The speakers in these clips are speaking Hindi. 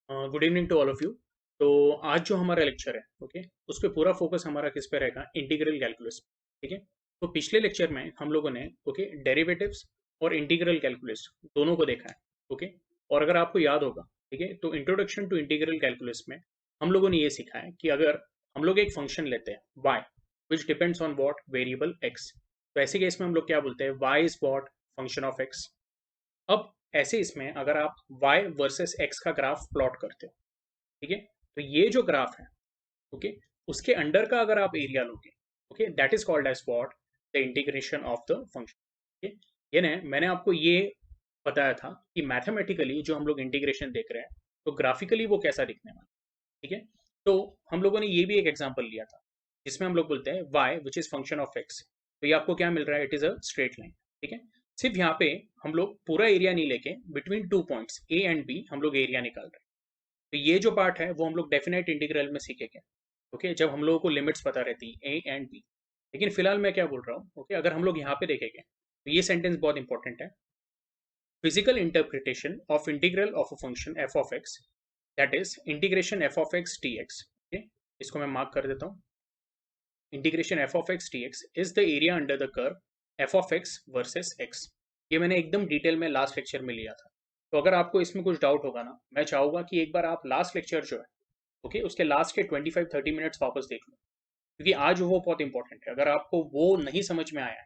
Good evening to all of you. तो आज जो हमारा लेक्चर है, ओके, उस पे पूरा फोकस हमारा किस पे रहेगा? Integral calculus. ठीक है। तो पिछले लेक्चर में हम लोगों ने, ओके, डेरिवेटिव्स और इंटीग्रल कैलकुलस दोनों को देखा है। ओके। और अगर आपको याद होगा, ठीक है, तो इंट्रोडक्शन टू इंटीग्रल कैलकुलस में हम लोगों ने ये सीखा है कि अगर हम लोग एक फंक्शन लेते हैं y which depends on what variable x, तो ऐसे केस में हम लोग क्या बोलते हैं? y is what function of x। अब ऐसे इसमें अगर आप y वर्सेस x का ग्राफ प्लॉट करते हो, ठीक है, तो ये जो ग्राफ है, ओके, उसके अंडर का अगर आप एरिया लोगे, okay, that is called as what? The integration of the function. ये ना, मैंने आपको ये बताया था कि मैथमेटिकली जो हम लोग इंटीग्रेशन देख रहे हैं, तो ग्राफिकली वो कैसा दिखने वाला है। ठीक है। तो हम लोगों ने ये भी एक एग्जांपल लिया था जिसमें हम लोग बोलते हैं y which is function of x, तो ये आपको क्या मिल रहा है? It is a straight line. ठीक है। सिर्फ यहाँ पे हम लोग पूरा एरिया नहीं लेके between two points a and b हम लोग एरिया निकाल रहे हैं। तो ये जो पार्ट है वो हम लोग डेफिनेट इंटीग्रल में सीखेंगे। ओके, जब हम लोगों को लिमिट्स पता रहती है ए एंड बी। लेकिन फिलहाल मैं क्या बोल रहा हूँ, ओके, अगर हम लोग यहाँ पे देखेंगे तो ये सेंटेंस बहुत इंपॉर्टेंट है। Physical interpretation of integral of a function F of x, that is integration f of x d x. Okay, इसको मैं मार्क कर देता हूँ। Integration f of x d x is the area under the curve F of x versus x. ये मैंने एकदम डिटेल में लास्ट लेक्चर में लिया था। तो अगर आपको इसमें कुछ डाउट होगा ना, मैं चाहूंगा कि एक बार आप लास्ट लेक्चर जो है, ओके, उसके लास्ट के 25-30 मिनट्स वापस देख लो, क्योंकि आज वो बहुत इंपॉर्टेंट है। अगर आपको वो नहीं समझ में आया है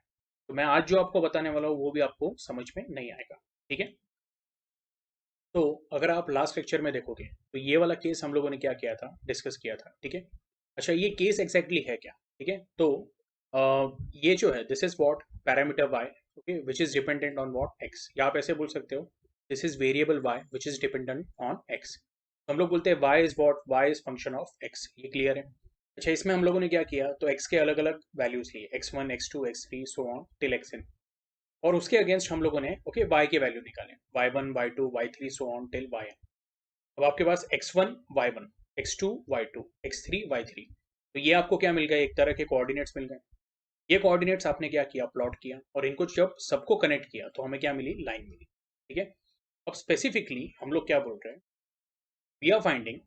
तो मैं आज जो आपको बताने वाला हूँ वो भी आपको समझ में नहीं आएगा। ठीक है। तो अगर आप लास्ट लेक्चर में देखोगे तो ये वाला केस हम लोगों ने क्या किया था, डिस्कस किया था। ठीक है। अच्छा, ये केस एग्जैक्टली है क्या? ठीक है। तो ये जो है, this is what parameter y, okay, which is dependent on what x, या आप ऐसे बोल सकते हो this is variable y which is dependent on x. हम लोग बोलते हैं y is what? Y is function of x. ये क्लियर है? अच्छा, इसमें हम लोगों ने क्या किया, तो x के अलग अलग वैल्यूज लिए, x1 x2 x3 so on till xn, और उसके अगेंस्ट हम लोगों ने, ओके, y के वैल्यू निकाले, y1 y2 y3 so on till yn। अब आपके पास x1 y1, x2 y2, x3 y3, तो ये आपको क्या मिल गए? एक तरह के कोऑर्डिनेट्स मिल गए। ये कोऑर्डिनेट्स आपने क्या किया? प्लॉट किया, और इनको जब सबको कनेक्ट किया तो हमें क्या मिली? लाइन मिली। ठीक है। अब स्पेसिफिकली हम लोग क्या बोल रहे हैं? We are finding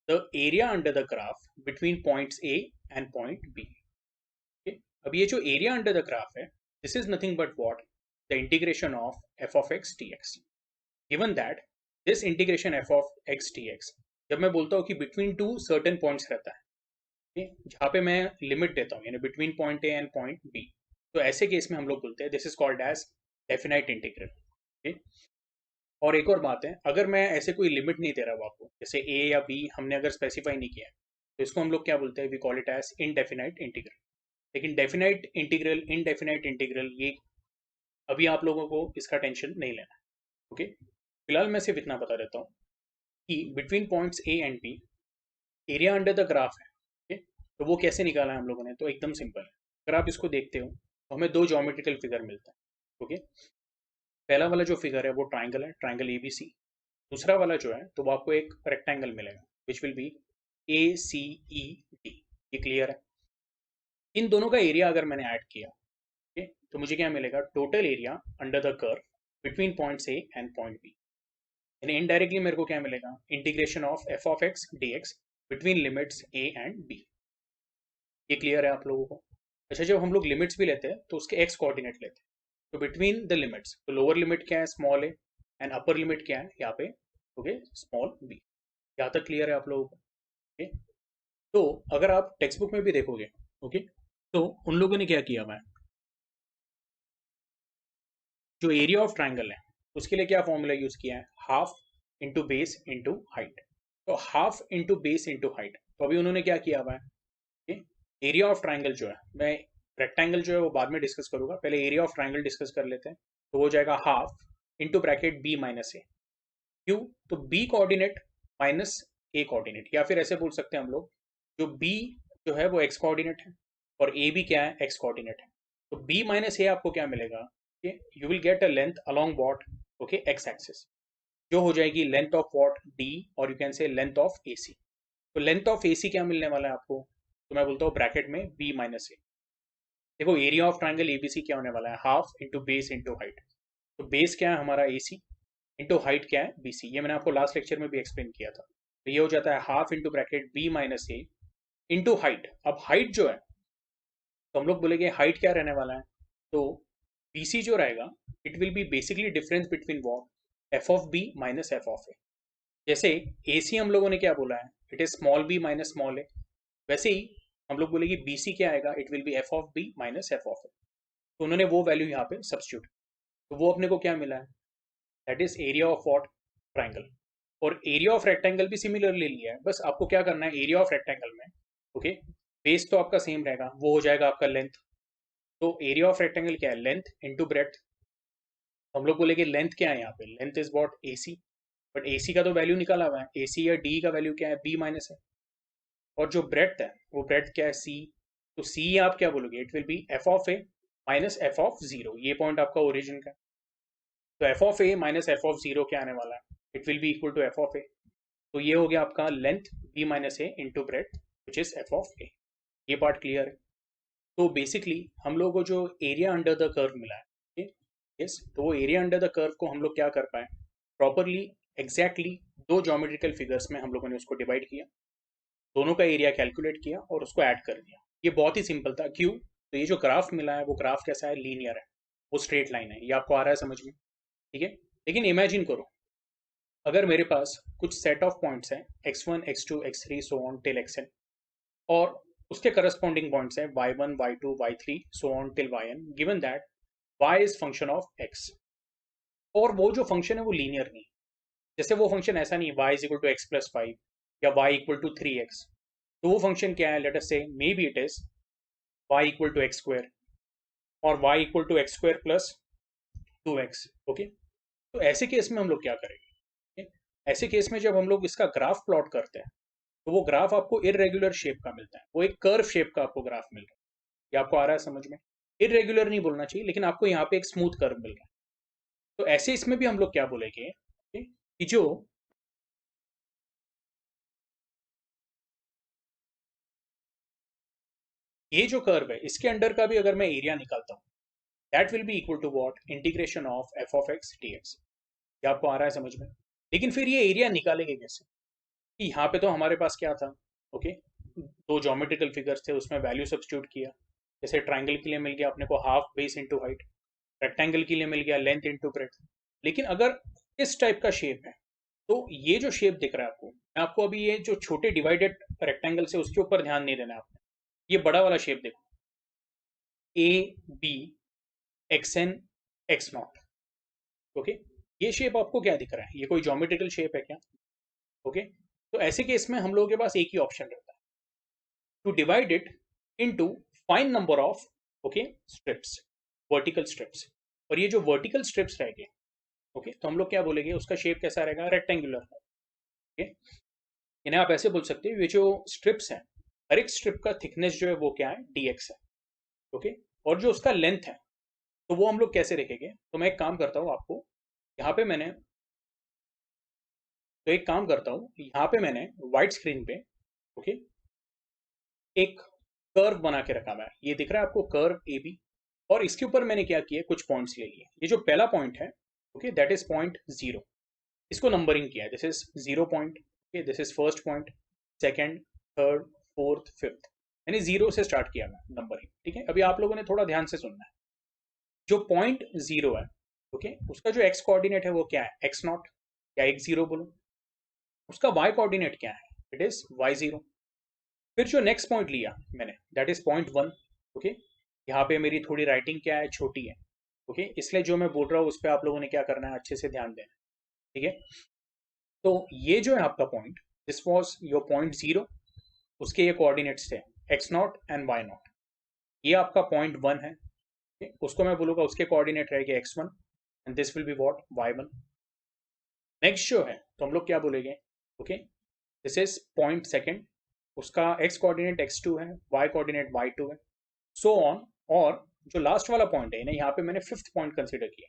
the area under the graph between points A and point B. Okay? अब ये जो एरिया अंडर द ग्राफ है, this is nothing but what? The integration of f of x d x. Given that this integration f of x d x, जब मैं बोलता हूँ कि बिटवीन टू सर्टेन पॉइंट्स रहता है, okay? जहाँ पे मैं लिमिट देता हूँ, यानी between point A and point B, तो ऐसे केस में हम लोग बोलते हैं this is called as definite integral. और एक और बात है, अगर मैं ऐसे कोई लिमिट नहीं दे रहा हूँ आपको, जैसे ए या बी हमने अगर स्पेसिफाई नहीं किया है, तो इसको हम लोग क्या बोलते हैं? We call it as indefinite integral. लेकिन डेफिनाइट इंटीग्रल, इनडेफिनाइट इंटीग्रल, ये अभी आप लोगों को इसका टेंशन नहीं लेना। ओके, फिलहाल मैं सिर्फ इतना बता देता हूँ कि between points A and B area under the graph है। ओके, तो वो कैसे निकाला है हम लोगों ने? तो एकदम सिंपल है। अगर आप इसको देखते हो तो हमें दो ज्योमेट्रिकल फिगर मिलता है। ओके, पहला वाला जो फिगर है वो ट्राइंगल है, ट्राइंगल ए बी सी। दूसरा वाला जो है तो वो आपको एक रेक्टेंगल मिलेगा which will be A C E D. ये क्लियर है? इन दोनों का एरिया अगर मैंने ऐड किया, okay, तो मुझे क्या मिलेगा? Total area under the curve between point A and point B. यानी इनडायरेक्टली मेरे को क्या मिलेगा? Integration of f of x d x between limits a and b. ये क्लियर है आप लोगों को? अच्छा, जब हम लोग लिमिट्स भी लेते हैं तो उसके एक्स कोऑर्डिनेट लेते हैं, तो बिटवीन द लिमिट्स, तो लोअर लिमिट क्या है? Small a, and upper limit क्या है यहाँ पे? Okay, small b. यहाँ तक क्लियर है आप लोगों को? ओके, तो अगर आप टेक्स्ट बुक में भी देखोगे, ओके, तो उन लोगों ने क्या किया हुआ है, जो एरिया ऑफ ट्राइंगल है उसके लिए क्या फॉर्मूला यूज किया है? Half into base into height. तो half into base into height, तो अभी उन्होंने क्या किया हुआ है? एरिया ऑफ ट्राइंगल जो है, मैं रेक्टेंगल जो है वो बाद में डिस्कस करूंगा, पहले एरिया ऑफ ट्राइंगल डिस्कस कर लेते हैं। तो वो जाएगा half into bracket B minus A. क्यों? तो B coordinate minus A coordinate, या फिर ऐसे बोल सकते हैं हम लोग, जो बी जो है वो एक्स कोऑर्डिनेट है और ए भी क्या है? एक्स कोऑर्डिनेट है। तो बी माइनस ए आपको क्या मिलेगा? You will get a length along what? Okay, X axis, जो हो जाएगी लेंथ ऑफ वॉट? डी, और you can say length of A C. तो लेंथ ऑफ ए सी क्या मिलने वाला है आपको? तो मैं बोलता हूँ ब्रैकेट में बी माइनस ए। देखो, एरिया ऑफ ट्राइंगल एबीसी क्या होने वाला है? Half into base into height. तो बेस क्या है हमारा? ए सी, इंटू हाइट क्या है BC, ये मैंने आपको लास्ट लेक्चर में भी एक्सप्लेन किया था। तो ये हो जाता है half into bracket B minus A into height. अब हाइट जो है तो हम लोग बोलेंगे हाइट क्या रहने वाला है, तो BC जो रहेगा it will be basically difference between what f of b minus f of a. जैसे AC हम लोगों ने क्या बोला है, it is small b minus small a, वैसे ही हम लोग बोलेंगे BC क्या आएगा, it will be f of b minus f of a. तो उन्होंने वो वैल्यू यहाँ पे सब्स्टिट्यूट, तो वो अपने को क्या मिला है, that is area of what triangle. और एरिया ऑफ रेक्टेंगल भी सिमिलरली लिया है, बस आपको क्या करना है एरिया ऑफ रेक्टेंगल में, ओके बेस तो आपका सेम रहेगा, वो हो जाएगा आपका लेंथ। तो एरिया ऑफ रेक्टेंगल क्या है, लेंथ इंटू ब्रेड्थ। हम लोग बोलेंगे लेंथ क्या है यहाँ पे, length is what AC, but AC का तो वैल्यू निकाला हुआ है, AC या D का वैल्यू क्या है B माइनस है। और जो ब्रेड्थ है वो ब्रेड्थ क्या है C, तो C आप क्या बोलोगे, it will be f of a minus f of zero, ये पॉइंट आपका ओरिजिन का है। तो f of a minus f of zero क्या आने वाला है, it will be equal to f of a. तो ये हो गया आपका length B minus A into breadth which is f of a. ये पार्ट क्लियर है। तो बेसिकली हम लोगों को जो एरिया अंडर द कर्व मिला है, यस, तो वो एरिया अंडर द कर्व को हम लोग क्या कर पाए प्रॉपरली, एग्जैक्टली दो ज्योमेट्रिकल फिगर्स में हम लोगों ने उसको डिवाइड किया, दोनों का एरिया कैलकुलेट किया और उसको ऐड कर दिया। ये बहुत ही सिंपल था, क्यों, तो ये जो ग्राफ मिला है वो ग्राफ कैसा है, लीनियर है, वो स्ट्रेट लाइन है, ये आपको आ रहा है समझ में, ठीक है। लेकिन इमेजिन करो अगर मेरे पास कुछ सेट ऑफ पॉइंट्स हैं x1 x2 x3 so on till xn, और उसके करस्पॉन्डिंग पॉइंट्स हैं y1 y2 y3 so on till yn, given that y is function of x, और वो जो फंक्शन है वो लीनियर नहीं, जैसे वो फंक्शन ऐसा नहीं y is equal to x plus 5 या y इक्वल टू 3x, तो वो फंक्शन क्या है, let us say may be it is y equal to x square और y equal to x square plus 2x, okay. तो ऐसे केस में हम लोग क्या करेंगे, ऐसे केस में जब हम लोग इसका ग्राफ प्लॉट करते हैं तो वो ग्राफ आपको इरेगुलर शेप का मिलता है, वो एक कर्व शेप का आपको ग्राफ मिल रहा है, ये आपको आ रहा है समझ में, इरेगुलर नहीं बोलना चाहिए लेकिन आपको यहाँ पे एक स्मूथ कर्व मिल रहा है। तो ऐसे इसमें भी हम लोग क्या बोलेंगे कि जो ये जो कर्व है इसके अंडर का भी अगर मैं एरिया निकालता हूँ, that will be equal to what integration of f of x d x, ये आपको आ रहा है समझ में। लेकिन फिर ये एरिया निकालेंगे कैसे, कि यहाँ पे तो हमारे पास क्या था, ओके दो ज्योमेट्रिकल फिगर्स थे उसमें वैल्यू सब्स्टिट्यूट किया, जैसे ट्राइंगल के लिए मिल गया अपने को half base into height, rectangle के लिए मिल गया लेंथ इंटू ब्रेड्थ। लेकिन अगर इस टाइप का शेप है, तो ये जो शेप दिख रहा है आपको, मैं आपको अभी ये जो छोटे डिवाइडेड रेक्टेंगल से उसके ऊपर ध्यान नहीं देना है आपने, ये बड़ा वाला शेप देखो, A B x n x naught, okay ये शेप आपको क्या दिख रहा है, ये कोई ज्योमेट्रिकल शेप है क्या, ओके। तो ऐसे केस में हम लोगों के पास एक ही ऑप्शन रहता है, to divide it into fine number of okay strips, vertical strips. और ये जो वर्टिकल स्ट्रिप्स रहेंगे, ओके तो हम लोग क्या बोलेंगे उसका शेप कैसा रहेगा, रेक्टेंगुलर, ओके। इन्हें आप ऐसे बोल सकते हैं, ये जो स्ट्रिप्स हैं हर एक स्ट्रिप का थिकनेस जो है वो क्या है dx है, ओके। और जो उसका लेंथ है तो वो हम लोग कैसे रखेंगे, तो मैं एक काम करता हूँ आपको यहाँ पे मैंने, तो एक काम करता हूँ यहाँ पे मैंने व्हाइट स्क्रीन पे, ओके एक कर्व बना के रखा हुआ है, ये दिख रहा है आपको कर्व ए बी, और इसके ऊपर मैंने क्या किया कुछ पॉइंट्स ले लिए, ये जो पहला पॉइंट है ओके दैट इज पॉइंट 0, इसको नंबरिंग किया है, this is 0 point, okay this is first point, second, third, fourth, fifth, यानी 0 से स्टार्ट किया मैं नंबरिंग, ठीक है। अभी आप लोगों ने थोड़ा ध्यान से सुनना है, जो पॉइंट 0 है ओके उसका जो एक्स कोऑर्डिनेट है वो क्या है एक्स नॉट या x0 बोलो, उसका y कोऑर्डिनेट क्या है, इट इज y0। फिर जो नेक्स्ट पॉइंट लिया मैंने दैट इज पॉइंट 1, ओके यहाँ पे मेरी थोड़ी राइटिंग क्या है छोटी है, ओके इसलिए जो मैं बोल रहा हूँ उस पर आप लोगों ने क्या करना है अच्छे से ध्यान देना, ठीक है। तो ये जो है आपका point, this was your point 0, उसके ये कोऑर्डिनेट्स थे x naught and y naught, ये आपका पॉइंट 1 है, okay? उसको मैं बोलूँगा उसके कोऑर्डिनेट रहेंगे x1 and this will be what y1। Next जो है तो हम लोग क्या बोलेंगे, okay this is point second, उसका x कोऑर्डिनेट x2 है, y कोऑर्डिनेट y2 है, सो ऑन। और जो लास्ट वाला पॉइंट है ना यहाँ पे मैंने फिफ्थ पॉइंट कंसीडर किया,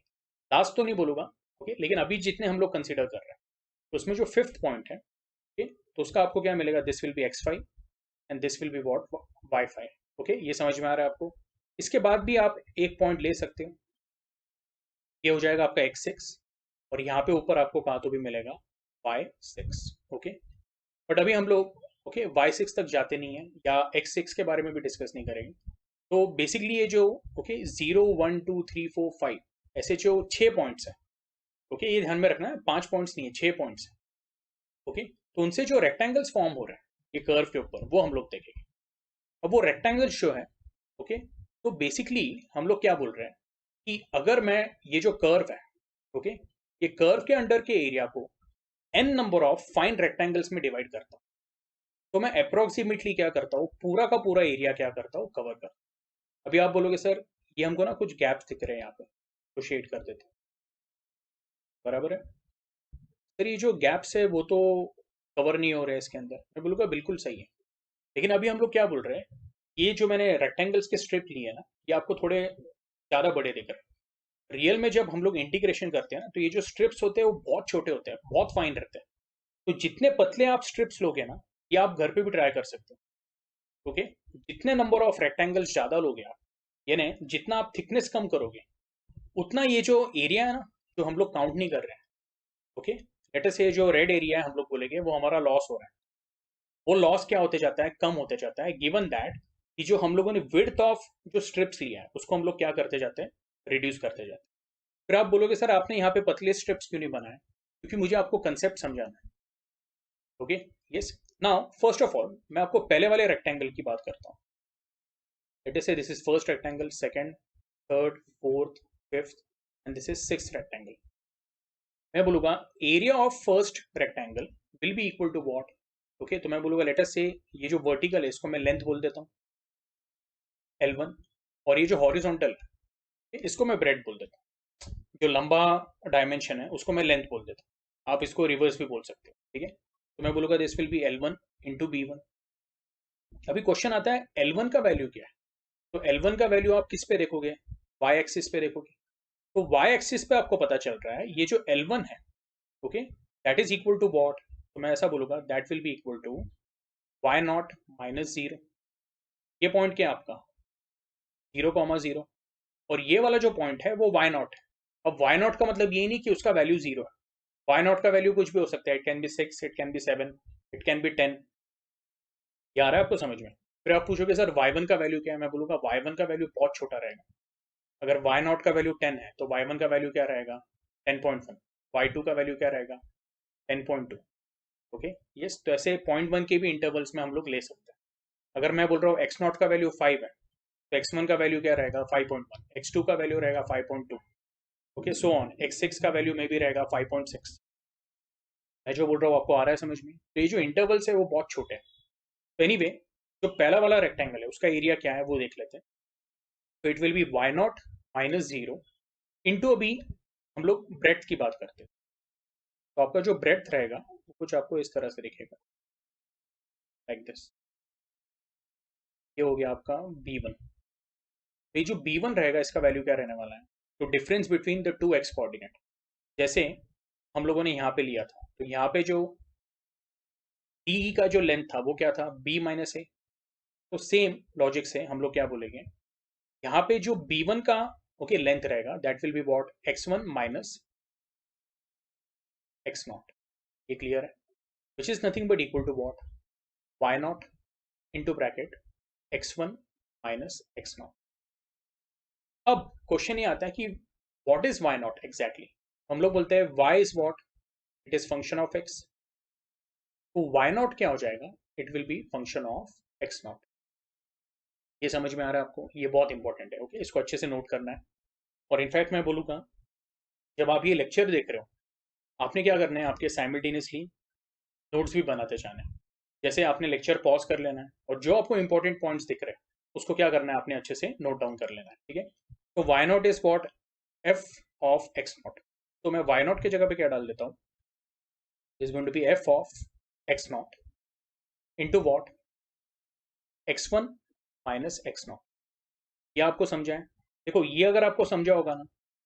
लास्ट तो नहीं बोलूंगा, ओके लेकिन अभी जितने हम लोग कंसीडर कर रहे हैं तो उसमें जो फिफ्थ पॉइंट है, ओके तो उसका आपको क्या मिलेगा, this will B x5 and this will be what y5, okay ये समझ में आ रहा है आपको। इसके बाद भी आप एक पॉइंट ले सकते हो, ये हो जाएगा आपका x6, और यहाँ पे ऊपर आपको कहाँ तो भी मिलेगा y6। ओके, बट अभी हम लोग ओके y6 तक जाते नहीं है या x6 के बारे में भी डिस्कस नहीं करेंगे। तो बेसिकली ये जो ओके 0 1 2 3 4 5 ऐसे जो 6 पॉइंट्स है, ओके ये ध्यान में रखना है, 5 पॉइंट्स नहीं है, 6 पॉइंट्स है। ओके, तो उनसे जो रेक्टेंगल्स फॉर्म हो रहे हैं ये कर्व के ऊपर, वो हम लोग देखेंगे। अब वो रेक्टेंगल्स जो है ओके, तो बेसिकली हम लोग क्या बोल रहे हैं कि अगर मैं ये जो कर्व है ओके, ये कर्व के अंडर के एरिया को n number of fine rectangles में डिवाइड करता हूँ, तो मैं अप्रोक्सीमेटली क्या करता हूँ, पूरा का पूरा एरिया क्या करता हूँ, कवर करता हूँ। अभी आप बोलोगे सर ये हमको ना कुछ गैप्स दिख रहे हैं यहाँ पे, तो शेड कर देते हैं, बराबर है सर, ये जो गैप्स है वो तो कवर नहीं हो रहे हैं इसके अंदर। मैं बोलूँगा बिल्कुल सही है, लेकिन अभी हम लोग क्या बोल रहे हैं, ये जो मैंने रेक्टेंगल्स के स्ट्रिप लिए ना, ये आपको थोड़े ज़्यादा बड़े दिख रहे हैं। रियल में जब हम लोग इंटीग्रेशन करते हैं ना, तो ये जो स्ट्रिप्स होते हैं वो बहुत छोटे होते हैं, बहुत फाइन रहते हैं। तो जितने पतले आप स्ट्रिप्स लोगे ना, ये आप घर पे भी ट्राई कर सकते हो। ओके, जितने नंबर ऑफ रेक्टेंगल्स ज़्यादा लोगे आप, यानी जितना आप थिकनेस कम करोगे, उतना ये जो एरिया है ना, जो हम लोग काउंट नहीं कर रहे हैं, ओके लेट अस से जो रेड एरिया है हम लोग बोलेंगे वो हमारा लॉस हो रहा है, वो लॉस क्या होते जाता है, कम होते जाता है, गिवन दैट कि जो हम लोगों ने विड्थ ऑफ जो स्ट्रिप्स लिया है उसको हम लोग क्या करते जाते हैं, रिड्यूस करते जाते हैं। फिर आप बोलोगे सर आपने यहाँ पे पतले स्ट्रिप्स क्यों नहीं बनाए, क्योंकि मुझे आपको कंसेप्ट समझाना है। Okay, yes, now first of all मैं आपको पहले वाले रेक्टेंगल की बात करता हूँ। Let us say this is first rectangle, second, third, fourth, fifth and this is sixth rectangle. मैं बोलूंगा area of first rectangle will be equal to what. Okay, तो मैं बोलूंगा लेट अस से ये जो वर्टिकल है इसको मैं लेंथ बोल देता हूँ L1, और ये जो हॉरिजॉन्टल है इसको मैं ब्रेड बोल देता हूँ। जो लंबा डायमेंशन है उसको मैं लेंथ बोल देता हूँ, आप इसको रिवर्स भी बोल सकते हो, ठीक है। तो मैं बोलूंगा this will B L1 into B1। अभी क्वेश्चन आता है L1 का वैल्यू क्या है, तो L1 का वैल्यू आप किस पे देखोगे, वाई एक्सिस पे देखोगे। तो वाई एक्सिस पे आपको पता चल रहा है ये जो L1 है okay, that is equal to what, तो मैं ऐसा बोलूंगा that will be equal to y0 - 0। ये पॉइंट क्या है आपका 0, 0, और ये वाला जो पॉइंट है वो y0 है। अब y0 का मतलब ये नहीं कि उसका वैल्यू 0 है, y0 का वैल्यू कुछ भी हो सकता है, it can be 6, it can be 7, it can be 10। ये आ रहा है आपको समझ में। फिर आप पूछोगे सर y1 का वैल्यू क्या है, मैं बोलूंगा y1 का वैल्यू बहुत छोटा रहेगा। अगर y0 का वैल्यू 10 है तो y1 का वैल्यू क्या रहेगा 10.1, y2 का वैल्यू क्या रहेगा 10.2। ओके, यस, तो ऐसे 0.1 के भी इंटरवल्स में हम लोग ले सकते हैं। अगर मैं बोल रहा हूँ x0 का वैल्यू 5 है, तो x1 का वैल्यू क्या रहेगा 5.1, x2 का वैल्यू रहेगा 5.2, ओके सो ऑन, x6 का वैल्यू में भी रहेगा 5.6। मैं जो बोल रहा हूँ आपको आ रहा है समझ में। तो ये जो इंटरवल्स है वो बहुत छोटे हैं। तो एनीवे जो पहला वाला रेक्टेंगल है उसका एरिया क्या है वो देख लेते हैं। तो it will B y0 - 0 into, अभी हम लोग ब्रेड्थ की बात करते हैं, तो आपका जो ब्रेड्थ रहेगा वो कुछ आपको इस तरह से दिखेगा, लाइक दिस। ये हो गया आपका b1। तो ये जो b1 रहेगा इसका वैल्यू क्या रहने वाला है, तो difference between the two x coordinate. जैसे हम लोगों ने यहाँ पे लिया था, तो यहाँ पे जो डी का जो लेंथ था वो क्या था b - a। तो सेम लॉजिक से हम लोग क्या बोलेंगे, यहाँ पे जो b1 का ओके लेंथ रहेगा that will be what x1 minus x0। ये क्लियर है, which is nothing but equal to what y0 into bracket x1 minus x0। अब क्वेश्चन ये आता है कि व्हाट इज y0 एग्जैक्टली। हम लोग बोलते हैं y is what, it is function of x। तो y0 क्या हो जाएगा, it will B function of x0। ये समझ में आ रहा है आपको, ये बहुत इंपॉर्टेंट है, ओके इसको अच्छे से नोट करना है। और इनफैक्ट मैं बोलूँगा जब आप ये लेक्चर देख रहे हो आपने क्या करना है, आपके साइमल्टेनियसली नोट्स भी बनाते जाना है। जैसे आपने लेक्चर पॉज कर लेना है और जो आपको इंपॉर्टेंट पॉइंट्स दिख रहे हैं उसको क्या करना है, आपने अच्छे से नोट डाउन कर लेना है, ठीक है। तो y0 is what f of x0। तो मैं y0 की जगह पे क्या डाल देता हूँ, is going to be f of x0 into what x1 minus x0। ये आपको समझा है। देखो ये अगर आपको समझा होगा ना,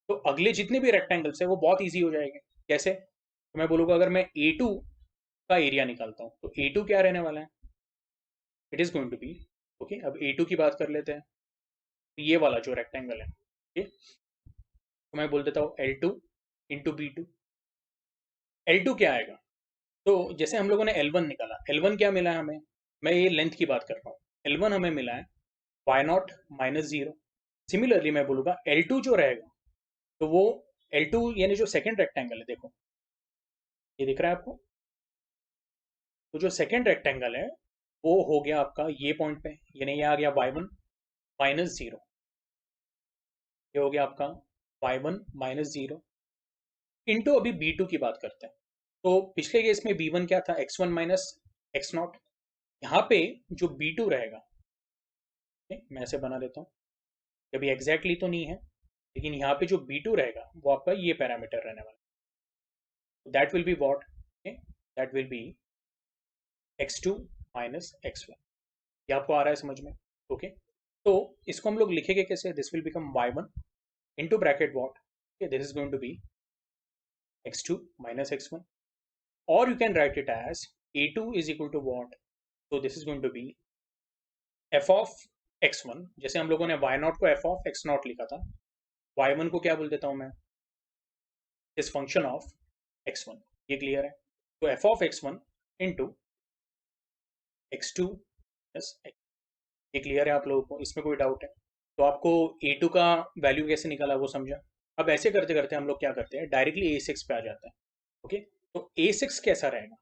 तो अगले जितने भी रेक्टेंगल्स है वो बहुत ईजी हो जाएंगे। कैसे, तो मैं बोलूँगा अगर मैं A2 का एरिया निकालता हूँ तो A2 क्या रहने वाला है, it is going to be okay. अब A2 की बात कर लेते हैं, तो ये वाला जो रेक्टेंगल है, ओके, तो मैं बोल देता हूँ L2 इंटू B2। L2 क्या आएगा? तो जैसे हम लोगों ने L1 निकाला, L1 क्या मिला है हमें? मैं ये लेंथ की बात कर रहा हूँ। L1 हमें मिला है y0 माइनस जीरो। सिमिलरली मैं बोलूँगा L2 जो रहेगा, तो वो L2 यानी जो सेकेंड रेक्टेंगल है, देखो ये दिख रहा है आपको, तो जो सेकेंड रेक्टेंगल है वो हो गया आपका ये पॉइंट पे, यानी ये आ गया y1 माइनस जीरो। ये हो गया आपका y1 माइनस जीरो इंटू, अभी b2 की बात करते हैं। तो पिछले केस में b1 क्या था? x1 minus x not. यहाँ पे जो b2 रहेगा, मैं ऐसे बना देता हूँ, अभी एग्जैक्टली तो नहीं है, लेकिन यहाँ पे जो b2 रहेगा वो आपका ये पैरामीटर रहने वाला है। That will be what? That will B x2 minus x1। ये आपको आ रहा है समझ में? ओके, तो इसको हम लोग लिखेंगे कैसे? This will become y1 into bracket what? Okay, this is going to be x2 minus x1, or you can write it as a2 is equal to what? So this is going to be f of x1, जैसे हम लोगों ने y0 को f of x0 लिखा था, y1 को क्या बोल देता हूं मैं? इस फंक्शन ऑफ x1। ये क्लियर है? तो f of x1 into x2 plus x, ये क्लियर है आप लोगों को? इसमें कोई डाउट है? तो आपको a2 का वैल्यू कैसे निकाला वो समझा? अब ऐसे करते करते हम लोग क्या करते हैं, डायरेक्टली a6 पे आ जाता है। ओके, तो a6 कैसा रहेगा?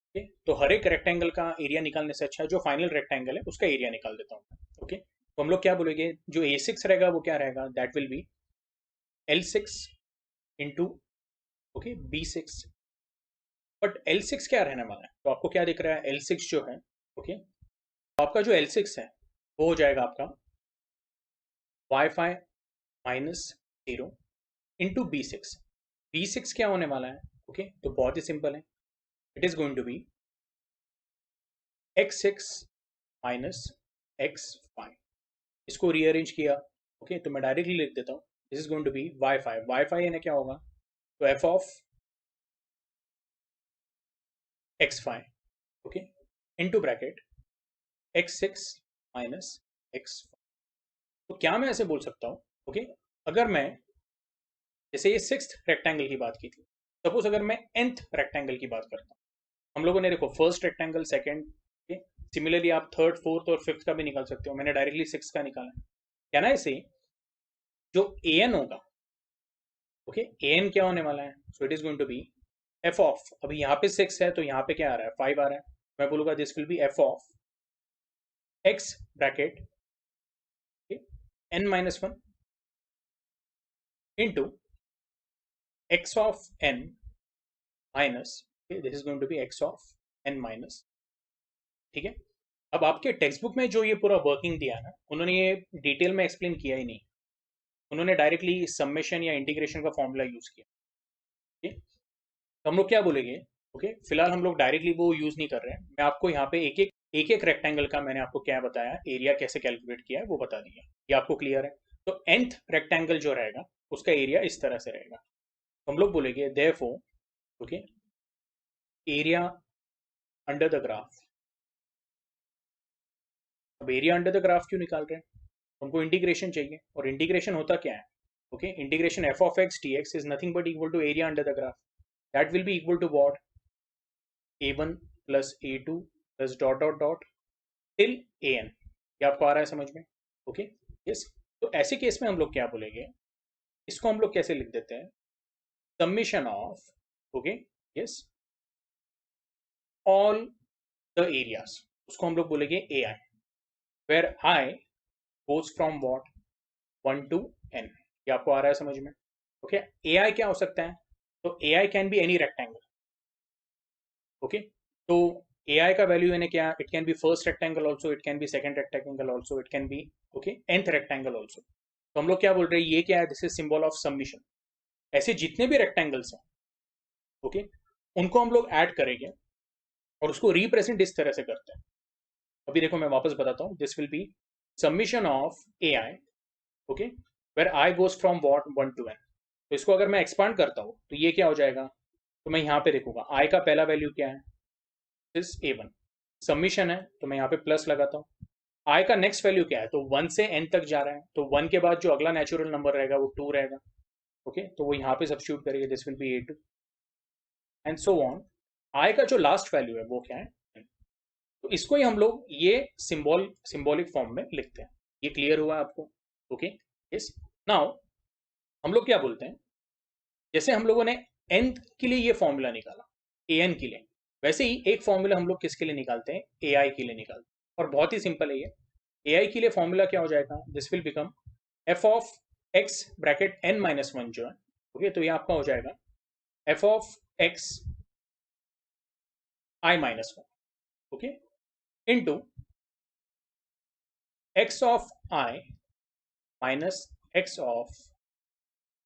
ओके, तो हर एक रेक्टेंगल का एरिया निकालने से अच्छा जो फाइनल रेक्टेंगल है उसका एरिया निकाल देता हूँ। ओके, तो हम लोग क्या बोलेंगे, जो a6 रहेगा वो क्या रहेगा? That will B l6 into, okay, b6। But l6 क्या रहने वाला है? तो आपको क्या दिख रहा है? l6 जो है, ओके, तो आपका जो l6 है वो हो जाएगा आपका y5 minus zero into b6। b6 क्या होने वाला है? ओके, तो बहुत ही सिंपल है, it is going to be x6 minus x5। इसको रीअरेंज किया, ओके, तो मैं डायरेक्टली लिख देता हूँ, this is going to be y5। y5 यानी क्या होगा? तो f of x5, okay, into bracket x6 minus x5। तो क्या मैं ऐसे बोल सकता हूँ, ओके, अगर मैं जैसे ये सिक्स्थ रेक्टेंगल की बात की थी, सपोज अगर मैं nth रेक्टेंगल की बात करता हूँ, हम लोगों ने देखो first rectangle, second, okay, similarly आप थर्ड, फोर्थ और फिफ्थ का भी निकाल सकते हो। मैंने डायरेक्टली सिक्स का निकाला है। क्या ना, ऐसे जो an होगा, ओके, an क्या होने वाला है? So it is going to be f of, अभी यहाँ पे सिक्स है तो यहाँ पे क्या आ रहा है? 5 आ रहा है। मैं बोलूंगा this will be f of x bracket n minus one into x of n minus, this is going to be x of n minus. ठीक है, अब आपके टेक्स्ट बुक में जो ये पूरा वर्किंग दिया है ना, उन्होंने ये डिटेल में एक्सप्लेन किया ही नहीं, उन्होंने डायरेक्टली समेशन या इंटीग्रेशन का फॉर्मूला यूज किया। ओके, तो हम लोग क्या बोलेंगे, ओके, फिलहाल हम लोग डायरेक्टली वो यूज नहीं कर रहे हैं। मैं आपको यहाँ पे एक एक रेक्टेंगल का मैंने आपको क्या बताया, एरिया कैसे कैलकुलेट किया है वो बता दिया। ये आपको क्लियर है? तो nth रेक्टेंगल जो रहेगा उसका एरिया इस तरह से रहेगा। हम लोग बोलेंगे therefore, okay, area under the graph. अब एरिया अंडर द ग्राफ क्यों निकाल रहे हैं? हमको इंटीग्रेशन चाहिए, और इंटीग्रेशन होता क्या है? Okay, integration f of x dx is nothing but equal to area under the graph. That will be equal to what? a1 plus a2 plus dot dot dot till an। ये आपको आ रहा है समझ में? Okay, yes. तो ऐसे केस में हम लोग क्या बोलेंगे, इसको हम लोग कैसे लिख देते हैं? Summation of, okay, yes, all the areas, उसको हम लोग बोलेंगे ai, where i goes from what? 1 to n। ये आपको आ रहा है समझ में? ओके, ai क्या हो सकता है? तो ai can be any rectangle. Okay, तो ai का वैल्यू यानी क्या? It can be first rectangle also, it can be second rectangle also, it can be, okay, nth rectangle also. तो हम लोग क्या बोल रहे हैं, ये क्या है? This is symbol of submission. ऐसे जितने भी रेक्टेंगल्स हैं, ओके, उनको हम लोग ऐड करेंगे और उसको रिप्रेजेंट इस तरह से करते हैं। अभी देखो मैं वापस बताता हूँ, this will be submission of ai, okay, where i goes from what? 1 to n। तो इसको अगर मैं एक्सपांड करता हूँ तो ये क्या हो जाएगा? तो मैं यहाँ पे देखूंगा आई का पहला वैल्यू क्या है? This a1। सबमिशन है तो मैं यहाँ पे प्लस लगाता हूँ। आई का नेक्स्ट वैल्यू क्या है? तो 1 से n तक जा रहा है, तो 1 के बाद जो अगला नेचुरल नंबर रहेगा वो 2 रहेगा। ओके, तो वो यहाँ पे सब्स्टिट्यूट करेंगे, this will be a2। And so on. I का जो लास्ट वैल्यू है वो क्या है, तो इसको ही हम लोग ये सिंबॉलिक फॉर्म में लिखते हैं। ये क्लियर हुआ आपको? Okay, yes. नाउ हम लोग क्या बोलते हैं, जैसे हम लोगों ने एन के लिए ये फॉर्मूला निकाला, ए एन के लिए, वैसे ही एक फॉर्मूला हम लोग किसके लिए निकालते हैं, ए आई के लिए निकालते हैं। और बहुत ही सिंपल है ये। ए आई के लिए फॉर्मूला क्या हो जाएगा, this will become f of x bracket n minus one जो है, ओके, तो ये आपका हो जाएगा f of x i minus one, okay, into x of i minus x of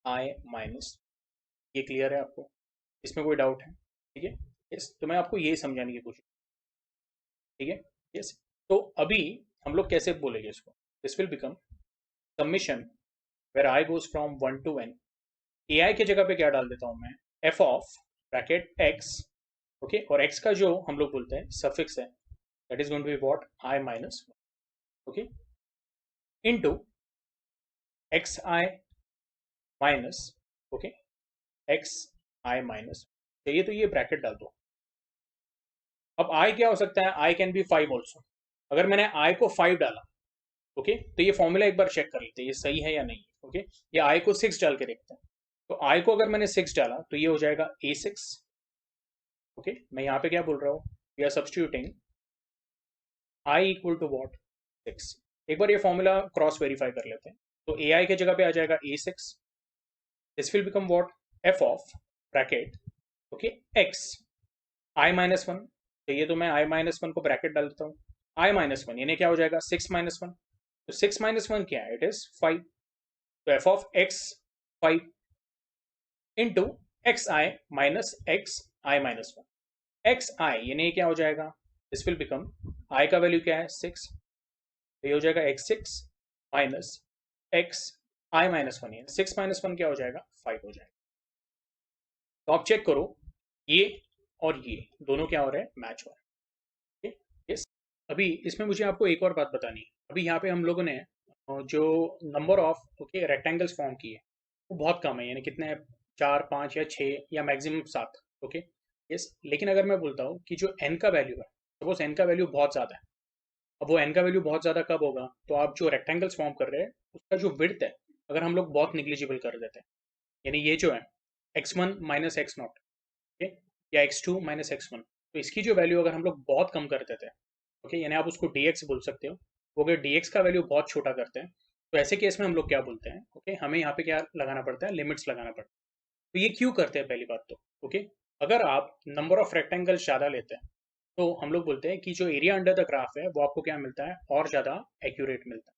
i minus. ये क्लियर है आपको? इसमें कोई डाउट है? ठीक है, यस। तो मैं आपको ये समझाने की कोशिश, ठीक है, यस। तो अभी हम लोग कैसे बोलेंगे इसको, this will become summation where i goes from one to n. A i की जगह पे क्या डाल देता हूं मैं, f of bracket x, okay, और एक्स का जो हम लोग बोलते हैं सफिक्स है, that is going to be what, i minus, okay, into x i minus, okay, x i minus, चाहिए तो ये ब्रैकेट डाल दो। अब आई क्या हो सकता है, आई कैन बी 5 ऑल्सो। अगर मैंने आई को 5 डाला, ओके, तो ये फॉर्मूला एक बार चेक कर लेते हैं ये सही है या नहीं, ओके। ये आई को 6 डाल के देखते हैं। तो आई को अगर मैंने 6 डाला तो ये हो जाएगा a6, ओके। मैं यहाँ पे क्या बोल रहा हूँ, we are substituting i equal to what, 6। एक बार ये फॉर्मूला क्रॉस वेरीफाई कर लेते हैं। तो ए आई की जगह पे आ जाएगा a6, this will become what, f of bracket, okay, x i minus one, चाहिए तो मैं आई माइनस वन को ब्रैकेट डाल देता हूँ, आई माइनस वन यानी क्या हो जाएगा, 6 माइनस वन। तो 6 माइनस वन क्या है, इट इज 5। तो f of x 5 into x i minus x i minus one, x i यानी क्या हो जाएगा, दिस विल बिकम, आई का वैल्यू क्या है 6, तो ये हो जाएगा x6 minus x i minus one, यानी 6 माइनस वन क्या हो जाएगा, 5 हो जाएगा। तो आप चेक करो, ये और ये दोनों क्या हो रहे हैं, मैच हो रहे हैं, यस। अभी इसमें मुझे आपको एक और बात बतानी है। अभी यहाँ पे हम लोगों ने जो number of, okay, rectangles form किए वो बहुत कम है, यानी कितने हैं, 4 5 या 6 या मैक्सिमम 7, ओके, यस। लेकिन अगर मैं बोलता हूँ कि जो एन का वैल्यू है, सपोज एन का वैल्यू बहुत ज़्यादा है। अब वो एन का वैल्यू बहुत ज़्यादा कब होगा, तो आप जो रेक्टेंगल्स फॉर्म कर रहे हैं उसका जो विड्थ है, अगर हम लोग बहुत निग्लिजिबल कर देते हैं, यानी ये जो है x1 minus x naught, okay, या x2 माइनस एक्स वन, तो इसकी जो वैल्यू अगर हम लोग बहुत कम कर देते हैं, ओके, यानी आप उसको dx बोल सकते हो, वो अगर dx का वैल्यू बहुत छोटा करते हैं, तो ऐसे केस में हम लोग क्या बोलते हैं, ओके, हमें यहाँ पे क्या लगाना पड़ता है, लिमिट्स लगाना पड़ता है। तो ये क्यों करते हैं, पहली बात तो, ओके, अगर आप नंबर ऑफ रेक्टेंगल ज़्यादा लेते हैं तो हम लोग बोलते हैं कि जो एरिया अंडर द ग्राफ है वो आपको क्या मिलता है, और ज़्यादा एक्यूरेट मिलता है,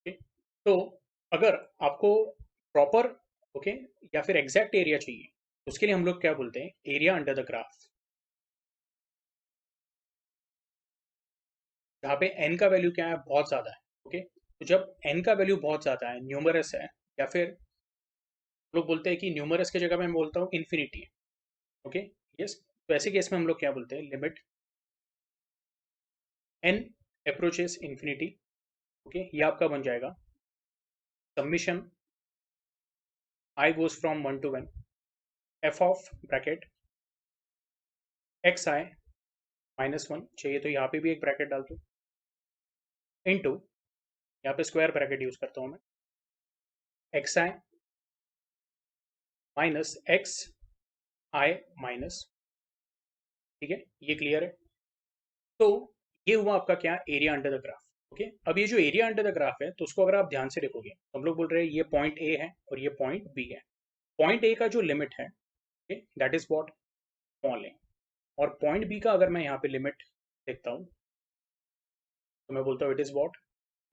okay? तो अगर आपको प्रॉपर, ओके, या फिर एग्जैक्ट एरिया चाहिए, उसके लिए हम लोग क्या बोलते हैं, एरिया अंडर द ग्राफ, जहाँ पे एन का वैल्यू क्या है, बहुत ज़्यादा है, ओके। तो जब एन का वैल्यू बहुत ज़्यादा है, न्यूमरस है, या फिर लोग बोलते हैं कि न्यूमरस की जगह मैं बोलता हूँ इन्फिनिटी है, ओके, यस। तो ऐसे केस में हम लोग क्या बोलते हैं, limit n approaches infinity, okay, ये आपका बन जाएगा submission i goes from one to one, f of bracket x i minus one, चाहिए तो यहाँ पे भी एक ब्रैकेट डाल दूँ, इंटू, यहाँ पे स्क्वायर ब्रैकेट यूज करता हूँ मैं, x i minus x i minus, ठीक है, ये क्लियर है। तो ये हुआ आपका क्या, area under the graph, okay. अब ये जो एरिया अंडर द ग्राफ है, तो उसको अगर आप ध्यान से देखोगे तो हम लोग बोल रहे हैं ये पॉइंट ए है और ये पॉइंट बी है। पॉइंट ए का जो लिमिट है, okay, that is what, small a, और पॉइंट बी का अगर मैं यहाँ पे लिमिट देखता हूँ तो मैं बोलता हूँ it is what,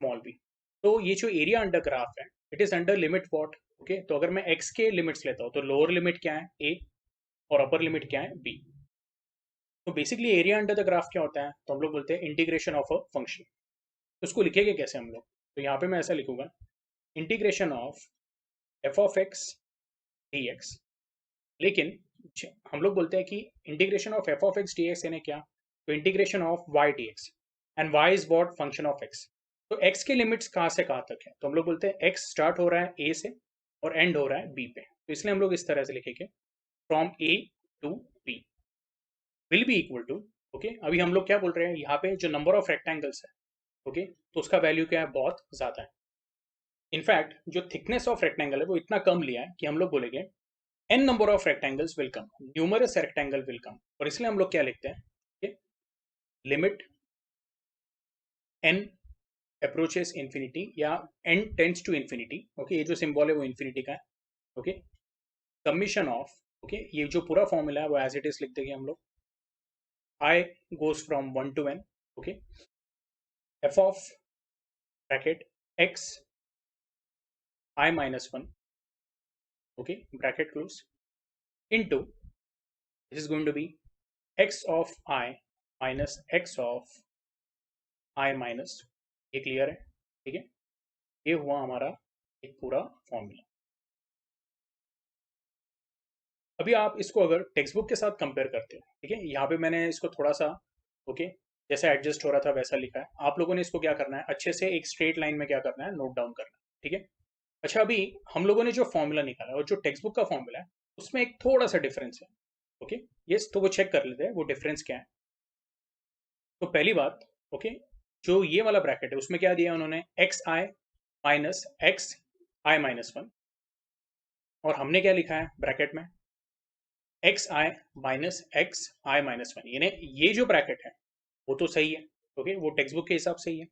small b. तो ये जो एरिया अंडर ग्राफ है, it is under limit what, okay. तो अगर मैं एक्स के लिमिट्स लेता हूँ तो लोअर लिमिट क्या है, ए, और अपर लिमिट क्या है, बी। तो basically area under the graph क्या होता है, तो हम लोग बोलते हैं इंटीग्रेशन ऑफ अ फंक्शन। तो उसको लिखेंगे कैसे हम लोग, तो यहाँ पे मैं ऐसा लिखूंगा, integration of f of x d x. लेकिन हम लोग बोलते हैं कि integration of f of x d x यानी क्या, तो integration of y d x, and y is what, function of x. तो एक्स के लिमिट्स कहाँ से कहाँ तक है, तो हम लोग बोलते हैं एक्स स्टार्ट हो रहा है ए से और एंड हो रहा है बी पे, तो इसलिए हम लोग इस तरह से लिखेंगे, from a to b will be equal to, okay, अभी हम लोग क्या बोल रहे हैं यहाँ पे, जो नंबर ऑफ रेक्टेंगल्स है, ओके, तो उसका वैल्यू क्या है, बहुत ज्यादा है। इनफैक्ट जो थिकनेस ऑफ रेक्टेंगल है वो इतना कम लिया है कि हम लोग बोलेंगे n number of rectangles will come, numerous rectangle will come, और इसलिए हम लोग क्या लिखते हैं, लिमिट n अप्रोचेस इंफिनिटी या n tends to infinity, okay, ये जो सिंबल है वो इंफिनिटी का है, ओके, समीशन ऑफ, ओके, ये जो पूरा फॉर्मूला है वो एज इट इज लिख देंगे हम लोग, i goes from 1 to n, okay, f of bracket x I minus 1, okay, bracket close, into, this is going to be x of I minus x of I minus, ये क्लियर है, ठीक है, ये हुआ हमारा एक पूरा फॉर्मूला। अभी आप इसको अगर टेक्स्ट बुक के साथ कंपेयर करते हो, ठीक है, यहाँ पे मैंने इसको थोड़ा सा, ओके, जैसा एडजस्ट हो रहा था वैसा लिखा है, आप लोगों ने इसको क्या करना है, अच्छे से एक स्ट्रेट लाइन में क्या करना है, नोट डाउन करना है, ठीक है। अच्छा, अभी हम लोगों ने जो फॉर्मूला निकाला है और जो टेक्स्ट बुक का फॉर्मूला है उसमें एक थोड़ा सा डिफरेंस है, ओके, यस, तो वो चेक कर लेते हैं वो डिफरेंस क्या है। तो पहली बात, ओके, जो ये वाला ब्रैकेट है उसमें क्या दिया उन्होंने, x i minus x i minus 1, और हमने क्या लिखा है ब्रैकेट में, x i minus x i minus 1, यानी ये जो ब्रैकेट है वो तो सही है, ओके, वो टेक्स्ट बुक के हिसाब से ही है,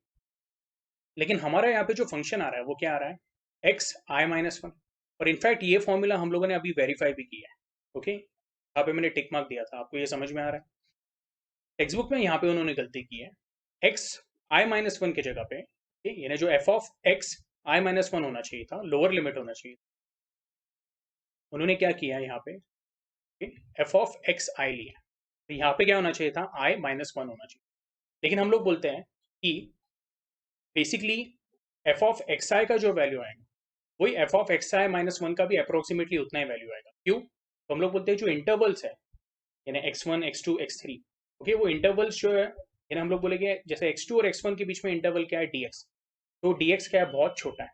लेकिन हमारा यहाँ पे जो फंक्शन आ रहा है वो क्या आ रहा है, एक्स आई माइनस 1, और इनफैक्ट ये फॉर्मूला हम लोगों ने अभी वेरीफाई भी किया है, ओके, यहाँ पे मैंने टिक मार्क दिया था, आपको ये समझ में आ रहा है। टेक्स्ट बुक में यहाँ पे उन्होंने गलती की है, एक्स आई माइनस 1 की जगह पे, यानी जो f of x i minus 1 होना चाहिए था, लोअर लिमिट होना चाहिए, उन्होंने क्या किया यहाँ पे, एफ ऑफ एक्स आई लिया, तो यहाँ पे क्या होना चाहिए था, आई माइनस 1 होना चाहिए, लेकिन हम लोग बोलते हैं कि बेसिकली एफ ऑफ एक्स आई का जो वैल्यू आएगा वही F of x i minus 1 का भी अप्रोक्सीमेटली उतना ही वैल्यू आएगा। क्यों? तो हम लोग बोलते हैं जो इंटरवल्स है, यानी x1 x2 x3, ओके, वो इंटरवल्स जो है, यानी हम लोग बोलेंगे जैसे x2 और x1 के बीच में इंटरवल क्या है, dx, तो dx क्या है, बहुत छोटा है,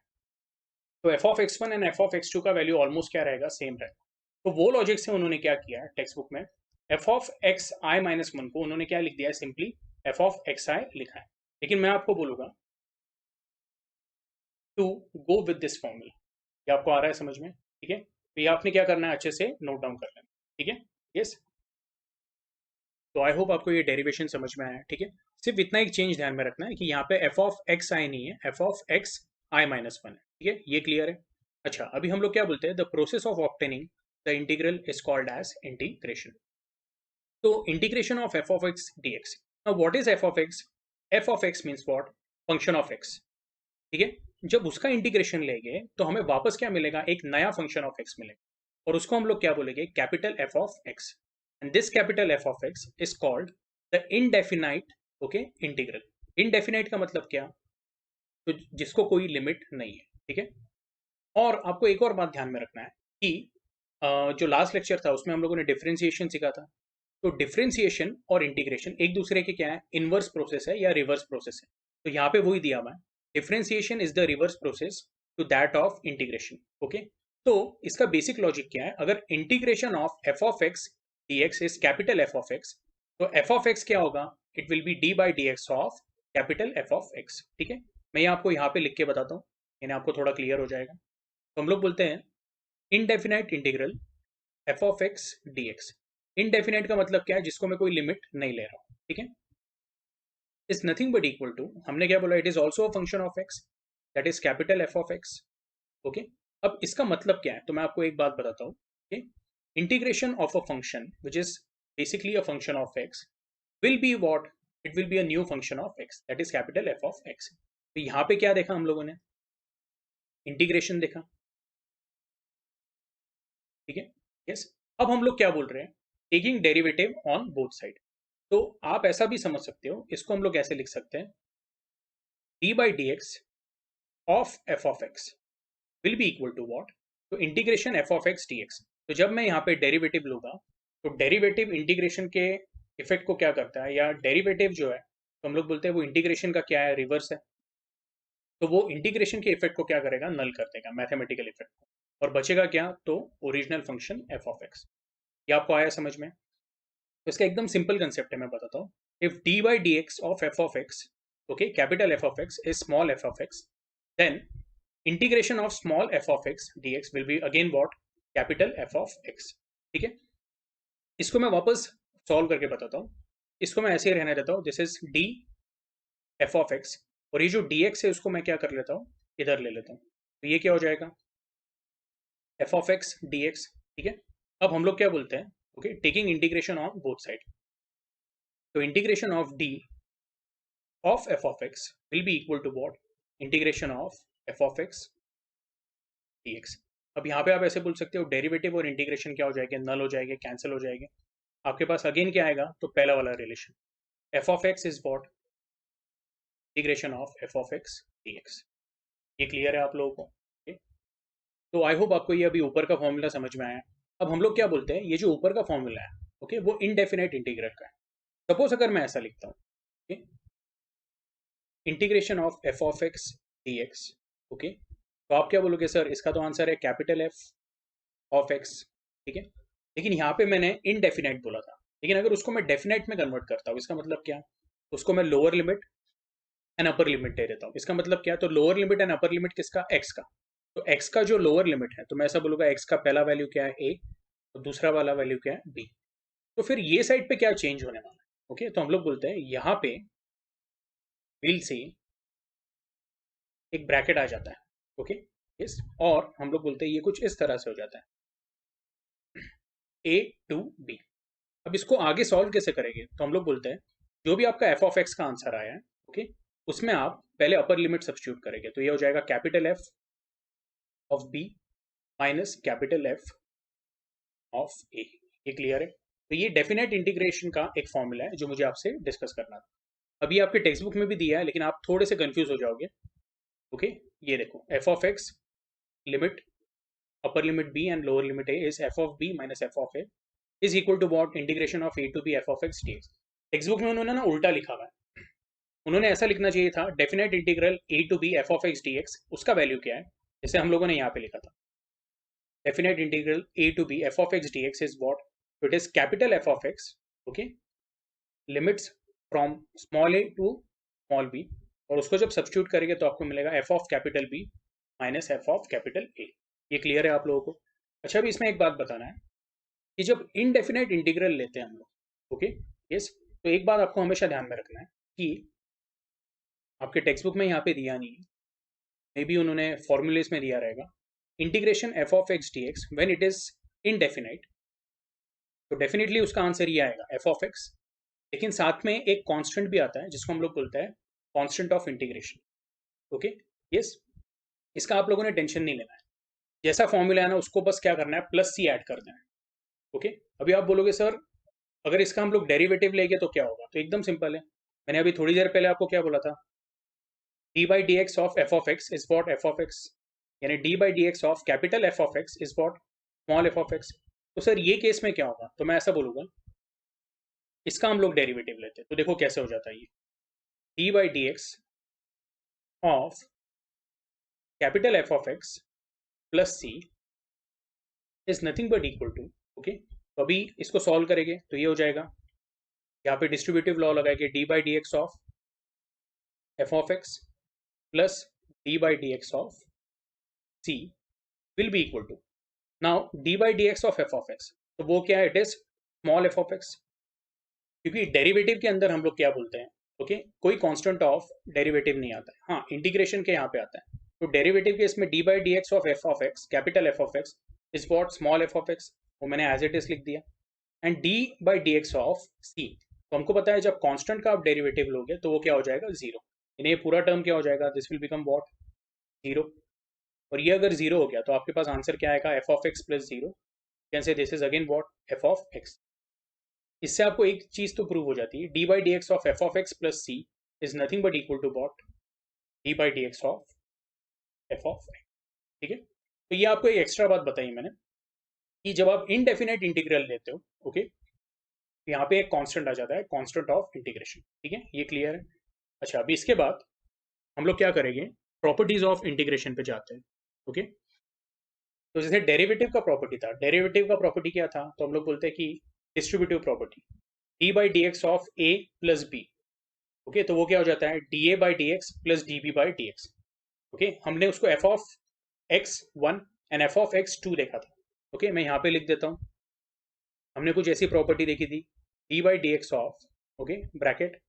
तो f of x one and f of x two का वैल्यू ऑलमोस्ट क्या रहेगा, सेम रहेगा। तो वो लॉजिक से उन्होंने क्या किया है टेक्स्ट बुक में, f of x i minus 1 को उन्होंने क्या लिख दिया है, simply f of x i लिखा है, लेकिन मैं आपको बोलूंगा to go with this formula, ये आपको आ रहा है समझ में, ठीक है, तो ये आपने क्या करना है, अच्छे से नोट डाउन कर लेना, ठीक है, यस। तो आई होप आपको ये डेरिवेशन समझ में आया है, ठीक है, सिर्फ इतना एक चेंज ध्यान में रखना है कि यहाँ पे एफ ऑफ एक्स आई नहीं है, F of x i minus 1 है, ठीक है, ये क्लियर है। अच्छा, अभी हम लोग क्या बोलते हैं, the process of obtaining the integral is called as integration. तो integration of f of x d x, now what is f of x, f of x means what, function of x, ठीक है, जब उसका इंटीग्रेशन लेंगे तो हमें वापस क्या मिलेगा, एक नया फंक्शन ऑफ एक्स मिलेगा, और उसको हम लोग क्या बोलेंगे, capital F of x, and this capital F of x is called the indefinite, okay, integral. Indefinite का मतलब क्या, तो जिसको कोई लिमिट नहीं है, ठीक है। और आपको एक और बात ध्यान में रखना है कि जो लास्ट लेक्चर था उसमें हम लोगों ने डिफरेंशिएशन सीखा था, तो डिफरेंशिएशन और इंटीग्रेशन एक दूसरे के क्या है, इनवर्स प्रोसेस है या रिवर्स प्रोसेस है, तो यहाँ पे वही दिया हुआ है, differentiation is the reverse process to that of integration, okay. तो इसका बेसिक लॉजिक क्या है, अगर integration of f of x d x is capital F of x, तो एफ ऑफ एक्स क्या होगा, it will be d by d x of capital F of x, ठीक है। मैं ये आपको यहाँ पे लिख के बताता हूँ, यानी आपको थोड़ा क्लियर हो जाएगा। तो हम लोग बोलते हैं indefinite integral F of x d x, indefinite का मतलब क्या है, जिसको मैं कोई लिमिट नहीं ले रहा हूँ, ठीक है, is nothing but equal to, हमने क्या बोला, it is also a function of x, that is capital F of x, okay. अब इसका मतलब क्या है, तो मैं आपको एक बात बताता हूँ, okay, integration of a function which is basically a function of x will be what, it will be a new function of x, that is capital F of x. तो यहाँ पे क्या देखा हम लोगों ने, इंटीग्रेशन देखा, ठीक है, यस। अब हम लोग क्या बोल रहे हैं, taking derivative on both side, तो आप ऐसा भी समझ सकते हो, इसको हम लोग ऐसे लिख सकते हैं, d by d x of f of x will be equal to what, तो integration f of x d x, तो जब मैं यहाँ पे डेरिवेटिव लूंगा तो डेरिवेटिव इंटीग्रेशन के इफेक्ट को क्या करता है, या डेरिवेटिव जो है तो हम लोग बोलते हैं वो इंटीग्रेशन का क्या है, रिवर्स है, तो वो इंटीग्रेशन के इफेक्ट को क्या करेगा, नल कर देगा, मैथमेटिकल इफेक्ट को, और बचेगा क्या, तो original function F of x. ये आपको आया समझ में? तो इसका एकदम सिंपल कंसेप्ट है, मैं बताता हूँ. If d by d x of f of x, okay, capital F of x is small f of x, then integration of small f of x d x will be again what, capital F of x. ठीक है, इसको मैं वापस सॉल्व करके बताता हूँ. इसको मैं ऐसे ही रहने देता हूँ, this is D F of x, और ये जो डी एक्स है उसको मैं क्या कर लेता हूँ, इधर ले लेता हूँ. तो ये क्या हो जाएगा, f of x d x. ठीक है, अब हम लोग क्या बोलते हैं, okay, taking integration on both side. तो integration of d of f of x will be equal to what, integration of f of x d x. अब यहाँ पे आप ऐसे बोल सकते हो, डेरिवेटिव और इंटीग्रेशन क्या हो जाएंगे, नल हो जाएंगे, कैंसिल हो जाएंगे. आपके पास अगेन क्या आएगा, तो पहला वाला relation, F of x is what, integration of f of x d x. ये क्लियर है आप लोगों को? okay? तो आई होप आपको ये अभी ऊपर का फॉर्मूला समझ में आया. अब हम लोग क्या बोलते हैं, ये जो ऊपर का फॉर्मूला है, ओके, वो इनडेफिनेट इंटीग्रल का है. सपोज अगर मैं ऐसा लिखता हूँ, integration of f of x d x, okay, तो आप क्या बोलोगे, सर इसका तो आंसर है कैपिटल एफ ऑफ एक्स. ठीक है, लेकिन यहाँ पे मैंने इनडेफिनेट बोला था, लेकिन अगर उसको मैं डेफिनेट में कन्वर्ट करता हूँ, इसका मतलब क्या, उसको मैं lower limit and upper limit दे देता हूँ. इसका मतलब क्या, तो lower limit and upper limit किसका, एक्स का. तो एक्स का जो लोअर लिमिट है, तो मैं ऐसा बोलूंगा एक्स का पहला वैल्यू क्या है ए, और दूसरा वाला वैल्यू क्या है बी. तो फिर ये साइड पे क्या चेंज होने वाला है, ओके, तो हम लोग बोलते हैं यहाँ पे विल सी एक ब्रैकेट आ जाता है, ओके, यस, और हम लोग बोलते हैं ये कुछ इस तरह से हो जाता है, ए टू बी. अब इसको आगे सॉल्व कैसे करेंगे, तो हम लोग बोलते हैं जो भी आपका एफ ऑफ एक्स का आंसर आया है, ओके, उसमें आप पहले अपर लिमिट सब्स्टिट्यूट करेंगे. तो ये हो जाएगा capital F of b minus capital F of a. ये क्लियर है? तो ये डेफिनेट इंटीग्रेशन का एक फॉर्मूला है जो मुझे आपसे डिस्कस करना था. अभी आपके टेक्स्ट बुक में भी दिया है, लेकिन आप थोड़े से कंफ्यूज हो जाओगे. ओके, ये देखो, f of x limit upper limit b and lower limit a is f of b minus f of a is equal to what, integration of a to b f of x d x. Text book में उन्होंने ना उल्टा लिखा हुआ है. उन्होंने ऐसा लिखना चाहिए था, definite integral a to b f of x d x, उसका वैल्यू क्या है, जैसे हम लोगों ने यहाँ पे लिखा था, definite integral a to b f of x d x is what, it is capital F of x, okay, limits from small a to small b, और उसको जब सब्स्टिट्यूट करेंगे तो आपको मिलेगा f of capital B minus f of capital A. ये क्लियर है आप लोगों को? अच्छा, अभी इसमें एक बात बताना है कि जब इनडेफिनेट इंटीग्रल लेते हैं हम लोग, ओके, यस, तो एक बात आपको हमेशा ध्यान में रखना है कि आपके टेक्स्ट बुक में यहाँ पे दिया नहीं है, मे बी उन्होंने फॉर्मूलेस में दिया रहेगा, integration f of x d x when it is indefinite, तो डेफिनेटली उसका आंसर ये आएगा एफ ऑफ एक्स. लेकिन साथ में एक कांस्टेंट भी आता है जिसको हम लोग बोलते हैं constant of integration. Okay, yes, इसका आप लोगों ने टेंशन नहीं लेना है. जैसा फॉर्मूला है ना, उसको बस क्या करना है, प्लस सी ऐड कर देना है. ओके, अभी आप बोलोगे सर अगर इसका हम लोग डेरिवेटिव लेंगे तो क्या होगा, तो एकदम सिंपल है. मैंने अभी थोड़ी देर पहले आपको क्या बोला था, d by d x of f of x is what f of x, यानी d by d x of capital F of x is what small f of x. तो सर ये केस में क्या होगा, तो मैं ऐसा बोलूंगा, इसका हम लोग डेरिवेटिव लेते हैं, तो देखो कैसे हो जाता है ये, d by d x of capital F of x plus c is nothing but equal to, okay, तो अभी इसको सॉल्व करेंगे तो ये हो जाएगा, यहाँ पे डिस्ट्रीब्यूटिव लॉ लगाएंगे, d by d x of f of x plus d by d x of c will be equal to, now d by d x of f of x, तो वो क्या है, it is small f of x, क्योंकि डेरिवेटिव के अंदर हम लोग क्या बोलते हैं, ओके, कोई कांस्टेंट ऑफ डेरिवेटिव नहीं आता है, हाँ इंटीग्रेशन के यहाँ पे आता है. तो डेरिवेटिव के इसमें d by d x of x capital F of x is what small f of x, वो मैंने एज इट इज लिख दिया. And d by d x of c, तो हमको पता है जब कांस्टेंट का आप डेरिवेटिव लोगे तो वो क्या हो जाएगा, जीरो. यानी ये पूरा टर्म क्या हो जाएगा, this will become what, zero. और ये अगर जीरो हो गया तो आपके पास आंसर क्या आएगा, f of x plus zero, can say this is again what, f of x. इससे आपको एक चीज तो प्रूव हो जाती है, d by d x of f of x plus c is nothing but equal to what, d by d x of f of x. ठीक है, तो ये आपको एक एक्स्ट्रा बात बताई मैंने कि जब आप इनडेफिनेट इंटीग्रल लेते हो, ओके, यहाँ पे एक कांस्टेंट आ जाता है, कांस्टेंट ऑफ इंटीग्रेशन. ठीक है, ये क्लियर है? अच्छा, अभी इसके बाद हम लोग क्या करेंगे, प्रॉपर्टीज ऑफ इंटीग्रेशन पे जाते हैं. ओके, तो जैसे डेरिवेटिव का प्रॉपर्टी था, डेरिवेटिव का प्रॉपर्टी क्या था, तो हम लोग बोलते हैं कि distributive property d by d x of a plus b. Okay, तो वो क्या हो जाता है, d a by d x plus d b by d x. Okay, हमने उसको f of x one and f of x two देखा था। ओके, मैं यहाँ पे लिख देता हूँ, हमने कुछ ऐसी प्रॉपर्टी देखी थी, D by d x of, okay bracket,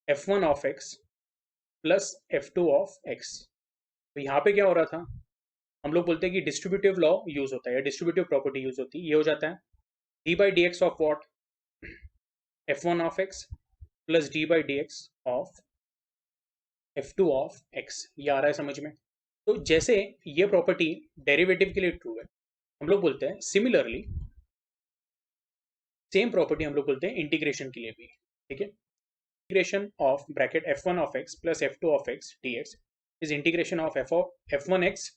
F one of x plus F two of x. तो यहाँ पे क्या हो रहा था, हम लोग बोलते हैं कि डिस्ट्रीब्यूटिव लॉ यूज होता है या डिस्ट्रीब्यूटिव प्रॉपर्टी यूज होती है। ये हो जाता है d by d x of what, F one of x plus d by d x of F two of x. ये आ रहा है समझ में। तो जैसे ये प्रॉपर्टी डेरिवेटिव के लिए ट्रू है, हम लोग बोलते हैं सिमिलरली सेम प्रॉपर्टी हम लोग बोलते हैं इंटीग्रेशन के लिए भी। ठीक है, integration of bracket F one of x plus F two of x d x is integration of F one x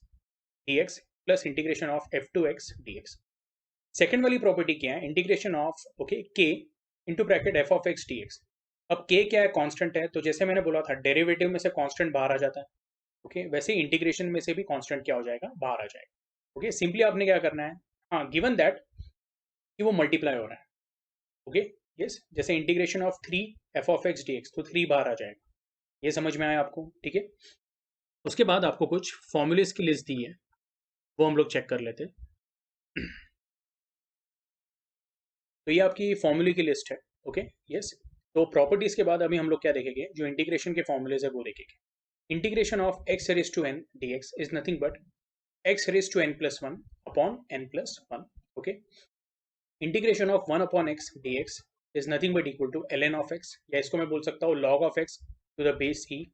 d x plus integration of F two x d x. Second वाली प्रॉपर्टी क्या है, इंटीग्रेशन ऑफ ओके के into bracket F of x d x. अब के क्या है, कांस्टेंट है, तो जैसे मैंने बोला था डेरिवेटिव में से कांस्टेंट बाहर आ जाता है। ओके, वैसे इंटीग्रेशन में से भी कांस्टेंट क्या हो जाएगा, बाहर आ जाएगा। ओके, सिंपली आपने क्या करना है, हाँ गिवन दैट कि वो मल्टीप्लाई हो रहा है। ओके, यस, जैसे integration of three F of x d x, तो थ्री बाहर आ जाएगा। ये समझ में आया आपको, ठीक है। उसके बाद आपको कुछ फॉर्मूलेस की लिस्ट दी है, वो हम लोग चेक कर लेते हैं। तो ये आपकी फॉर्मूले की लिस्ट है। Okay, yes. तो प्रॉपर्टीज के बाद अभी हम लोग क्या देखेंगे, जो इंटीग्रेशन के फॉर्मूलेज है वो देखेंगे। Integration of x raise to n d x is nothing but x raise to n plus one upon n plus one. Okay, integration of one upon x d x is nothing but equal to l n of x, या इसको मैं बोल सकता हूँ log of x to the base e.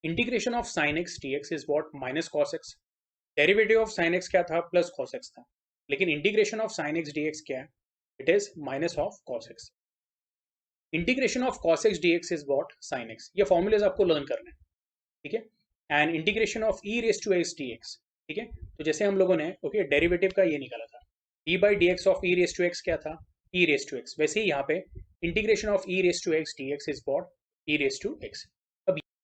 Integration of sine x d x is what, minus cos x. Derivative of sine x क्या था, प्लस कॉस एक्स था, लेकिन integration of sine x d x क्या है, it is minus of cos x. Integration of cos x dx is what, sin x। ये फॉर्मूलेज आपको लर्न करने हैं, ठीक है। And integration of e raise to x dx, ठीक है। तो जैसे हम लोगों ने ओके डेरिवेटिव का ये निकाला था, d by d x of e raise to x क्या था, e रेस टू x। वैसे ही यहाँ पे integration of e raise to x dx is what, e raise to x।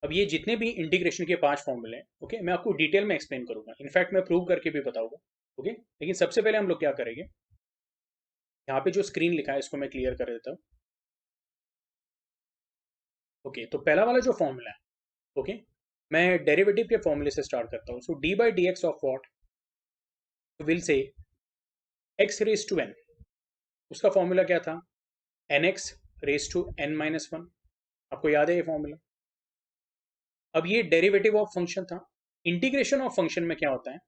अब ये जितने भी इंटीग्रेशन के पांच फॉर्मूले हैं, ओके मैं आपको डिटेल में एक्सप्लेन करूंगा, इनफैक्ट मैं प्रूव करके भी बताऊंगा। ओके, लेकिन सबसे पहले हम लोग क्या करेंगे, यहाँ पे जो स्क्रीन लिखा है इसको मैं क्लियर कर देता हूँ। ओके, तो पहला वाला जो फॉर्मूला है, ओके मैं डेरिवेटिव के फॉर्मूले से स्टार्ट करता हूँ। So d by d x of what, will say x raise to n, उसका फॉर्मूला क्या था, n x raise to n minus one. आपको याद है ये फॉर्मूला। अब ये डेरिवेटिव ऑफ फंक्शन था। इंटीग्रेशन ऑफ फंक्शन में क्या होता है,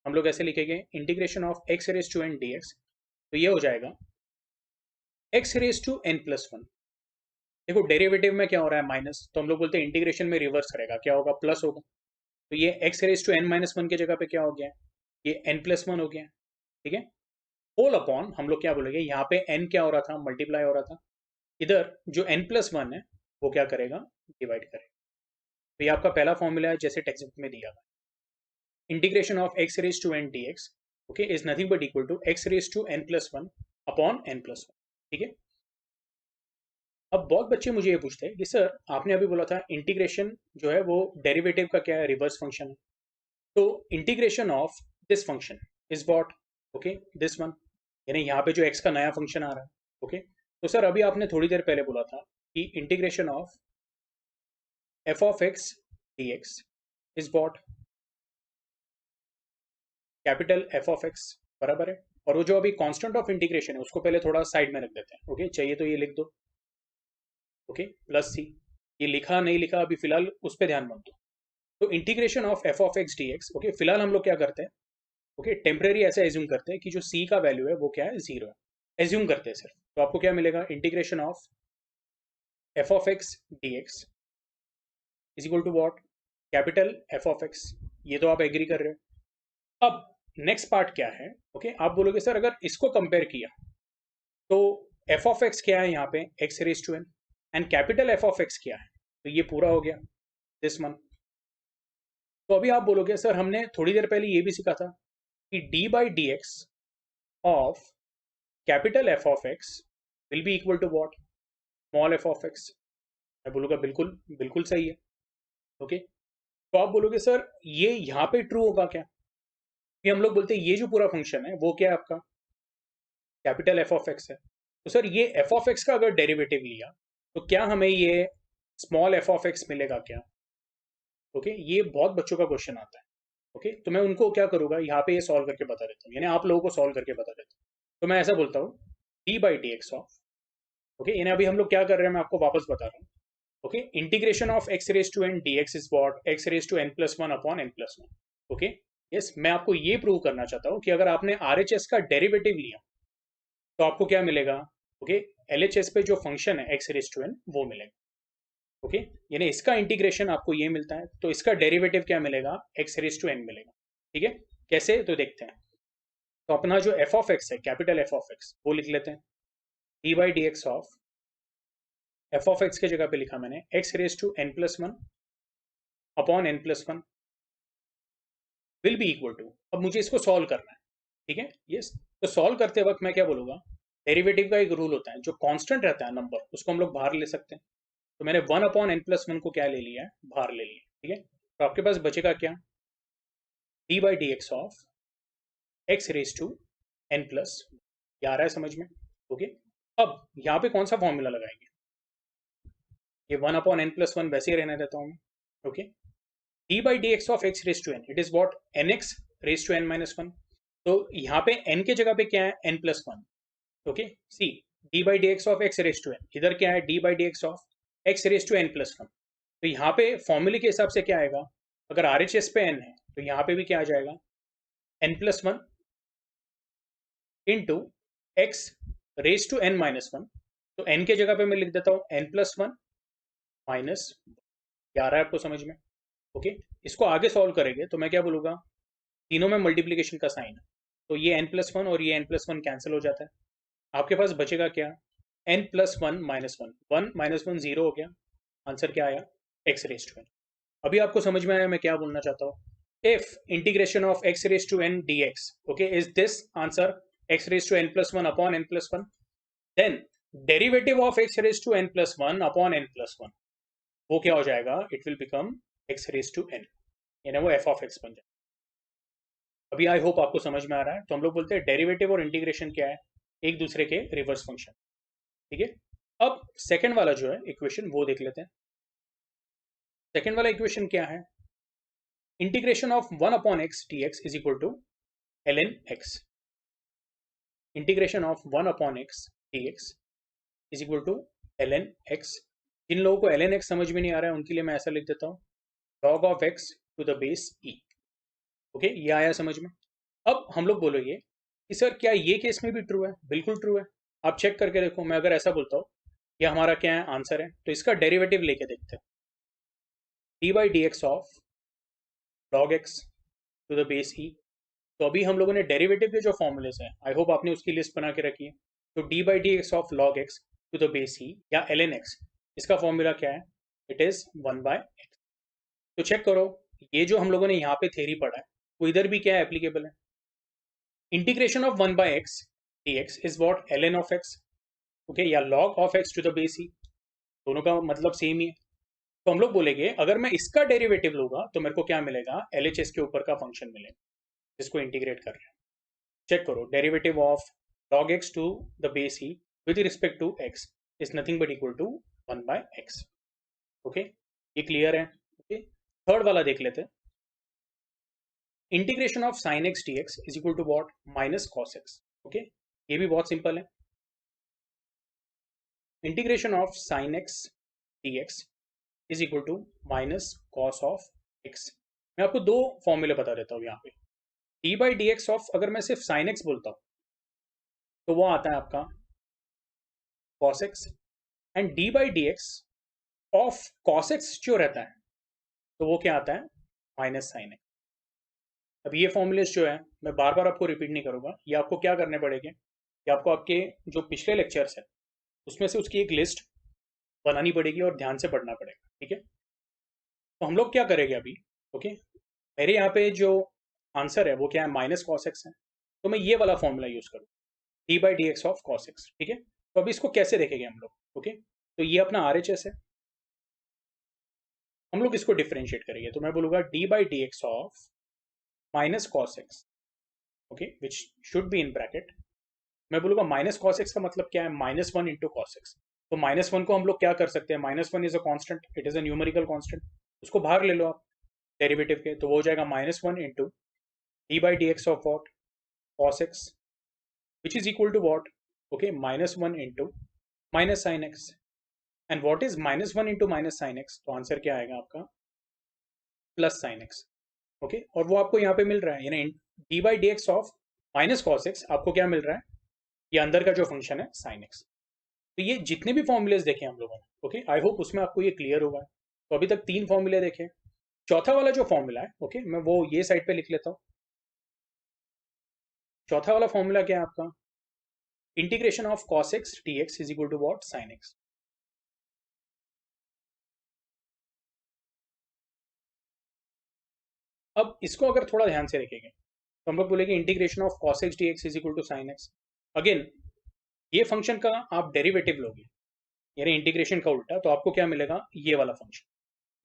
हम लोग ऐसे लिखेंगे integration of x raise to n d x, तो ये हो जाएगा x raise to n plus one. देखो डेरिवेटिव में क्या हो रहा है, माइनस, तो हम लोग बोलते हैं इंटीग्रेशन में रिवर्स करेगा, क्या होगा, प्लस होगा। तो ये x raise to n minus one की जगह पे क्या हो गया, ये एन प्लस वन हो गया, ठीक है। होल अपॉन हम लोग क्या बोलेंगे, यहाँ पे एन क्या हो रहा था, मल्टीप्लाई हो रहा था, इधर जो एन प्लस वन है वो क्या करेगा, डिवाइड करेगा। तो ये आपका पहला फॉर्मूला है जैसे टेक्स्ट बुक में दिया हुआ है। Integration of x raise to n d x okay is nothing but equal to x raise to n plus one upon n plus one, ठीक है। अब बहुत बच्चे मुझे ये पूछते हैं कि सर आपने अभी बोला था इंटीग्रेशन जो है वो डेरिवेटिव का क्या है, रिवर्स फंक्शन है। तो integration of this function is what, okay this one, यानी यहाँ पे जो एक्स का नया फंक्शन आ रहा है। ओके, तो सर अभी आपने थोड़ी देर पहले बोला था कि integration of f of x d x is what, capital F of x, बराबर है। और वो जो अभी कांस्टेंट ऑफ इंटीग्रेशन है उसको पहले थोड़ा साइड में रख देते हैं। ओके, चाहिए तो ये लिख दो, ओके प्लस सी। ये लिखा नहीं लिखा अभी फिलहाल उस पर ध्यान मत दो। तो integration of f of x d x, okay फिलहाल हम लोग क्या करते हैं, ओके टेम्परेरी ऐसे एज्यूम करते हैं कि जो सी का वैल्यू है वो क्या है, जीरो है, एज्यूम करते हैं सिर्फ। तो आपको क्या मिलेगा, integration of f of x d x is equal to what, capital F of x. ये तो आप एग्री कर रहे हो। अब नेक्स्ट पार्ट क्या है, ओके आप बोलोगे सर अगर इसको कंपेयर किया तो एफ ऑफ एक्स क्या है यहाँ पे, x raise to n, and capital F of x क्या है, तो ये पूरा हो गया दिस वन। तो अभी आप बोलोगे सर हमने थोड़ी देर पहले ये भी सीखा था कि d by d x of capital F of x will be equal to what, small f of x. मैं बोलूँगा बिल्कुल बिल्कुल सही है। ओके, तो आप बोलोगे सर ये यहाँ पे ट्रू होगा क्या, फिर हम लोग बोलते हैं ये जो पूरा फंक्शन है वो क्या है आपका, कैपिटल एफ ऑफ एक्स है। तो सर ये एफ ऑफ एक्स का अगर डेरिवेटिव लिया तो क्या हमें ये स्मॉल एफ ऑफ एक्स मिलेगा क्या? ओके, ये बहुत बच्चों का क्वेश्चन आता है। ओके, तो मैं उनको क्या करूंगा, यहाँ पे ये सॉल्व करके बता देता हूँ, यानी आप लोगों को सॉल्व करके बता देता हूँ। तो मैं ऐसा बोलता हूँ, D by d x of, okay, यानी अभी हम लोग क्या कर रहे हैं मैं आपको वापस बता रहा हूँ। Okay, integration of x raise to n d x is what, x raise to n plus one upon n plus one. Okay, yes, मैं आपको ये प्रूव करना चाहता हूँ कि अगर आपने आर एच एस का डेरिवेटिव लिया तो आपको क्या मिलेगा। ओके, एल एच एस पे जो फंक्शन है एक्स रेज टू एन वो मिलेगा। ओके, यानी इसका इंटीग्रेशन आपको ये मिलता है, तो इसका डेरिवेटिव क्या मिलेगा, एक्स रेज टू एन मिलेगा। ठीक है, कैसे तो देखते हैं। तो अपना जो एफ ऑफ एक्स है, कैपिटल एफ ऑफ एक्स, वो लिख लेते हैं, d by d x of, f of x के जगह पे लिखा मैंने x raise to n plus one upon n plus one will be equal to, अब मुझे इसको सॉल्व करना है। ठीक है, यस, तो सॉल्व करते वक्त मैं क्या बोलूंगा, डेरिवेटिव का एक रूल होता है, जो कांस्टेंट रहता है नंबर उसको हम लोग बाहर ले सकते हैं। तो मैंने one upon n plus one को क्या ले लिया है, बाहर ले लिया। ठीक है, तो आपके पास बचेगा क्या, d by d x of x raise to n plus, ये आ रहा है समझ में। ओके, अब यहाँ पे कौन सा फॉर्मूला लगाएंगे, ये one upon n plus one वैसे ही रहने देता हूँ मैं। Okay, d by d x of x raise to n, it is what, n x raise to n minus one. तो यहाँ पे n के जगह पे क्या है, n plus one. Okay, see, d by d x of x raise to n, इधर क्या है, d by d x of x raise to n plus one. तो यहाँ पे फॉर्मूले के हिसाब से क्या आएगा, अगर आर एच एस पे n है तो यहाँ पे भी क्या आ जाएगा, n plus one into x raise to n minus one. तो n के जगह पे मैं लिख देता हूँ n प्लस वन माइनस, क्या आ रहा है आपको समझ में। ओके, इसको आगे सॉल्व करेंगे तो मैं क्या बोलूँगा, तीनों में मल्टीप्लीकेशन का साइन है, तो ये n प्लस वन और ये n प्लस वन कैंसिल हो जाता है। आपके पास बचेगा क्या, n plus one minus one, one minus one zero हो गया, आंसर क्या आया, एक्स रेज टू एन। अभी आपको समझ में आया मैं क्या बोलना चाहता हूँ। If integration of x raise to n d x, okay, is this answer, x raise to n plus one upon n plus one, then derivative of x raise to n plus one upon n plus one, वो क्या हो जाएगा, it will become x raise to n, यानी वो एफ ऑफ एक्स बन जाएगा। अभी आई होप आपको समझ में आ रहा है। तो हम लोग बोलते हैं डेरिवेटिव और इंटीग्रेशन क्या है, एक दूसरे के रिवर्स फंक्शन। ठीक है, अब सेकंड वाला जो है इक्वेशन वो देख लेते हैं। सेकंड वाला इक्वेशन क्या है, integration of one upon x d x is equal to l n x, integration of one upon x d x is equal to l n x. जिन लोगों को एल एन एक्स समझ में नहीं आ रहा है उनके लिए मैं ऐसा लिख देता हूँ, log of x to the base e. Okay, ये आया समझ में। अब हम लोग बोलेंगे कि सर क्या ये केस में भी ट्रू है, बिल्कुल ट्रू है। आप चेक करके देखो, मैं अगर ऐसा बोलता हूँ ये हमारा क्या है आंसर है, तो इसका डेरिवेटिव लेके देखते हैं, d by d x of log x to the base e. तो अभी हम लोगों ने डेरिवेटिव के जो फॉर्मूलेस हैं, आई होप आपने उसकी लिस्ट बना के रखी है। तो d by d x of log x to the base e या एल एन एक्स, इसका फॉर्मूला क्या है, it is one by x. तो चेक करो, ये जो हम लोगों ने यहाँ पे थ्योरी पढ़ा है वो इधर भी क्या एप्लीकेबल है, integration of one by x d x is what, l n of x, okay, या log of x to the base e, दोनों का मतलब सेम ही है। तो हम लोग बोलेंगे अगर मैं इसका डेरिवेटिव लूंगा तो मेरे को क्या मिलेगा, एल एच एस के ऊपर का फंक्शन मिलेगा जिसको इंटीग्रेट कर रहे हैं। चेक करो, derivative of log x to the base e with respect to x is nothing but equal to one by x. Okay, ये क्लियर है। ओके, थर्ड वाला देख लेते हैं, integration of sine x d x is equal to what, minus cos x. Okay, ये भी बहुत सिंपल है, integration of sine x d x is equal to minus cos of x. मैं आपको दो फॉर्मूले बता देता हूँ यहाँ पे, D by d x of, अगर मैं सिर्फ साइन एक्स बोलता हूँ तो वो आता है आपका cos x, and d by d x of cos x जो रहता है तो वो क्या आता है, माइनस साइन एक्स। अब ये फॉर्मूलेस जो है मैं बार बार आपको रिपीट नहीं करूंगा, ये आपको क्या करने पड़ेंगे, ये आपको आपके जो पिछले लेक्चर्स है उसमें से उसकी एक लिस्ट बनानी पड़ेगी और ध्यान से पढ़ना पड़ेगा। ठीक है, तो हम लोग क्या करेंगे अभी। ओके, मेरे यहाँ पे जो आंसर है वो क्या है, माइनस कॉस एक्स है, तो मैं ये वाला फॉर्मूला यूज करूँ, D by d x of cos x. ठीक है, तो अभी इसको कैसे देखेंगे हम लोग। ओके, तो ये अपना आर एच एस है, हम लोग इसको डिफ्रेंशिएट करेंगे, तो मैं बोलूंगा D by d x of minus cos x okay, which should be in bracket. मैं बोलूँगा माइनस कॉस एक्स का मतलब क्या है, -1 इंटू कॉस एक्स। तो -1 को हम लोग क्या कर सकते हैं, -1 is a constant, it is a numerical constant, उसको बाहर ले लो आप डेरिवेटिव के, तो वो हो जाएगा -1 into d by d x of what, cos x, which is equal to what, okay, -1 into minus sine x. And what is -1 into minus sine x, तो आंसर क्या आएगा आपका, प्लस साइन एक्स। ओके, और वो आपको यहाँ पे मिल रहा है, यानी d by d x of minus cos x आपको क्या मिल रहा है, ये अंदर का जो फंक्शन है साइन एक्स। तो ये जितने भी फॉर्मूलेज देखे हम लोगों ने, ओके, आई होप उसमें आपको ये क्लियर होगा। तो अभी तक 3 फॉर्मूले देखे, चौथा वाला जो फॉर्मूला है, ओके, मैं वो ये साइड पे लिख लेता हूँ। चौथा वाला फॉर्मूला क्या है आपका, integration of cos x d x is equal to what, sine x. अब इसको अगर थोड़ा ध्यान से देखेंगे तो हम लोग बोलेंगे integration of cos x d x is equal to sine x. Again ये फंक्शन का आप डेरिवेटिव लोगे, यानी इंटीग्रेशन का उल्टा, तो आपको क्या मिलेगा, ये वाला फंक्शन।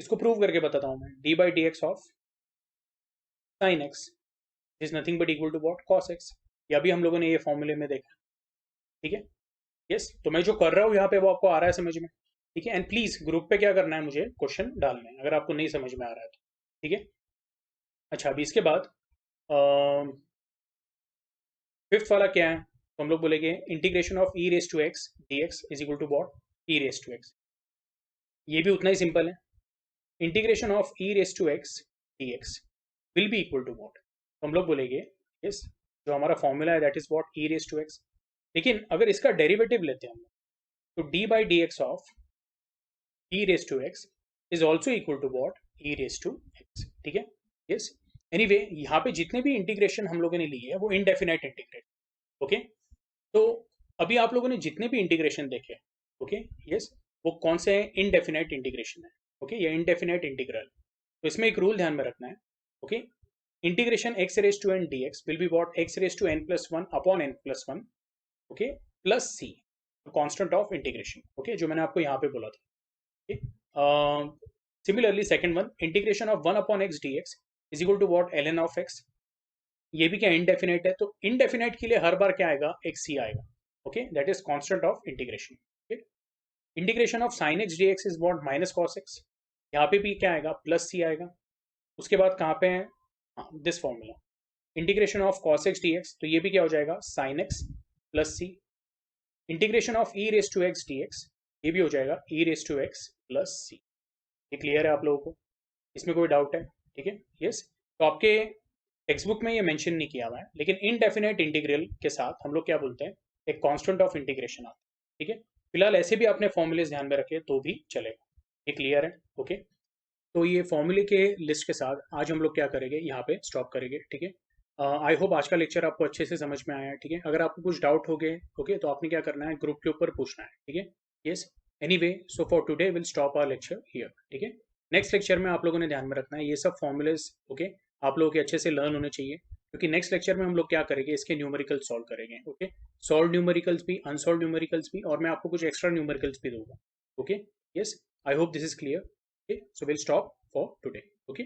इसको प्रूव करके बताता हूं मैं, d by d x of sine x is nothing but equal to what, cos x. ये अभी हम लोगों ने ये फॉर्मूले में देखा, ठीक है। यस, तो मैं जो कर रहा हूँ यहाँ पे वो आपको आ रहा है समझ में, ठीक है। एंड प्लीज ग्रुप पे क्या करना है, मुझे क्वेश्चन डालना है अगर आपको नहीं समझ में आ रहा है तो, ठीक है। अच्छा, अभी इसके बाद फिफ्थ वाला क्या है, तो हम लोग बोलेंगे integration of e raise to x d x is equal to what, e raise to x. ये भी उतना ही सिंपल है, integration of e raise to x d x will be equal to what, तो हम लोग बोलेंगे यस, जो हमारा फॉर्मूला है that is what, e raise to x. लेकिन अगर इसका डेरिवेटिव लेते हैं हम लोग, तो d by d x of e raise to x is also equal to what, e raise to x, ठीक है। यस, एनीवे यहाँ पे जितने भी इंटीग्रेशन हम लोगों ने लिए है वो इनडेफिनाइट इंटीग्रेट, ओके। तो अभी आप लोगों ने जितने भी इंटीग्रेशन देखे, ओके, यस, वो कौन से हैं, इनडेफिनाइट इंटीग्रेशन है, ओके, या इनडेफिनाइट इंटीग्रल। तो इसमें एक रूल ध्यान में रखना है, okay, integration x raise to n d x will be what, x raise to n plus one upon n plus one, okay, plus c, constant of integration, okay, जो मैंने आपको यहाँ पे बोला था, okay. Similarly second one, integration of 1 upon x d x is equal to what, l n of x. ये भी क्या इनडेफिनाइट है, तो इनडेफिनाइट के लिए हर बार क्या आएगा, एक सी आएगा, okay, that is constant of integration, okay. Integration of sine x d x is what, minus cos x, यहाँ पे भी क्या आएगा, प्लस सी आएगा। उसके बाद कहाँ पे है, हाँ, this formula, integration of cos x d x, तो ये भी क्या हो जाएगा, sine x plus c. Integration of e raise to x d x, ये भी हो जाएगा e raise to x plus c. ये क्लियर है आप लोगों को, इसमें कोई डाउट है, ठीक है। यस, तो आपके टेक्स्ट बुक में ये मेंशन नहीं किया हुआ है, लेकिन इनडेफिनेट इंटीग्रल के साथ हम लोग क्या बोलते हैं, एक कांस्टेंट ऑफ इंटीग्रेशन आता है, ठीक है। फिलहाल ऐसे भी आपने फॉर्मूलेज ध्यान में रखे तो भी चलेगा, ये क्लियर है, ओके। तो ये फॉर्मूले के लिस्ट के साथ आज हम लोग क्या करेंगे, यहाँ पे स्टॉप करेंगे, ठीक है। आई होप आज का लेक्चर आपको अच्छे से समझ में आया है, ठीक है। अगर आपको कुछ डाउट हो गए, ओके, तो आपने क्या करना है, ग्रुप के ऊपर पूछना है, ठीक है। Yes, anyway, so for today will stop our lecture here, ठीक है। नेक्स्ट लेक्चर में आप लोगों ने ध्यान में रखना है ये सब फॉर्मूलेज, ओके, आप लोगों के अच्छे से लर्न होने चाहिए, क्योंकि नेक्स्ट लेक्चर में हम लोग क्या करेंगे, इसके न्यूमेरिकल सॉल्व करेंगे, ओके। सॉल्व न्यूमेरिकल्स भी, अनसॉल्व न्यूमेरिकल्स भी, और मैं आपको कुछ एक्स्ट्रा न्यूमेरिकल्स भी दूंगा, okay. Yes, I hope this is clear, okay, so will stop for today, okay.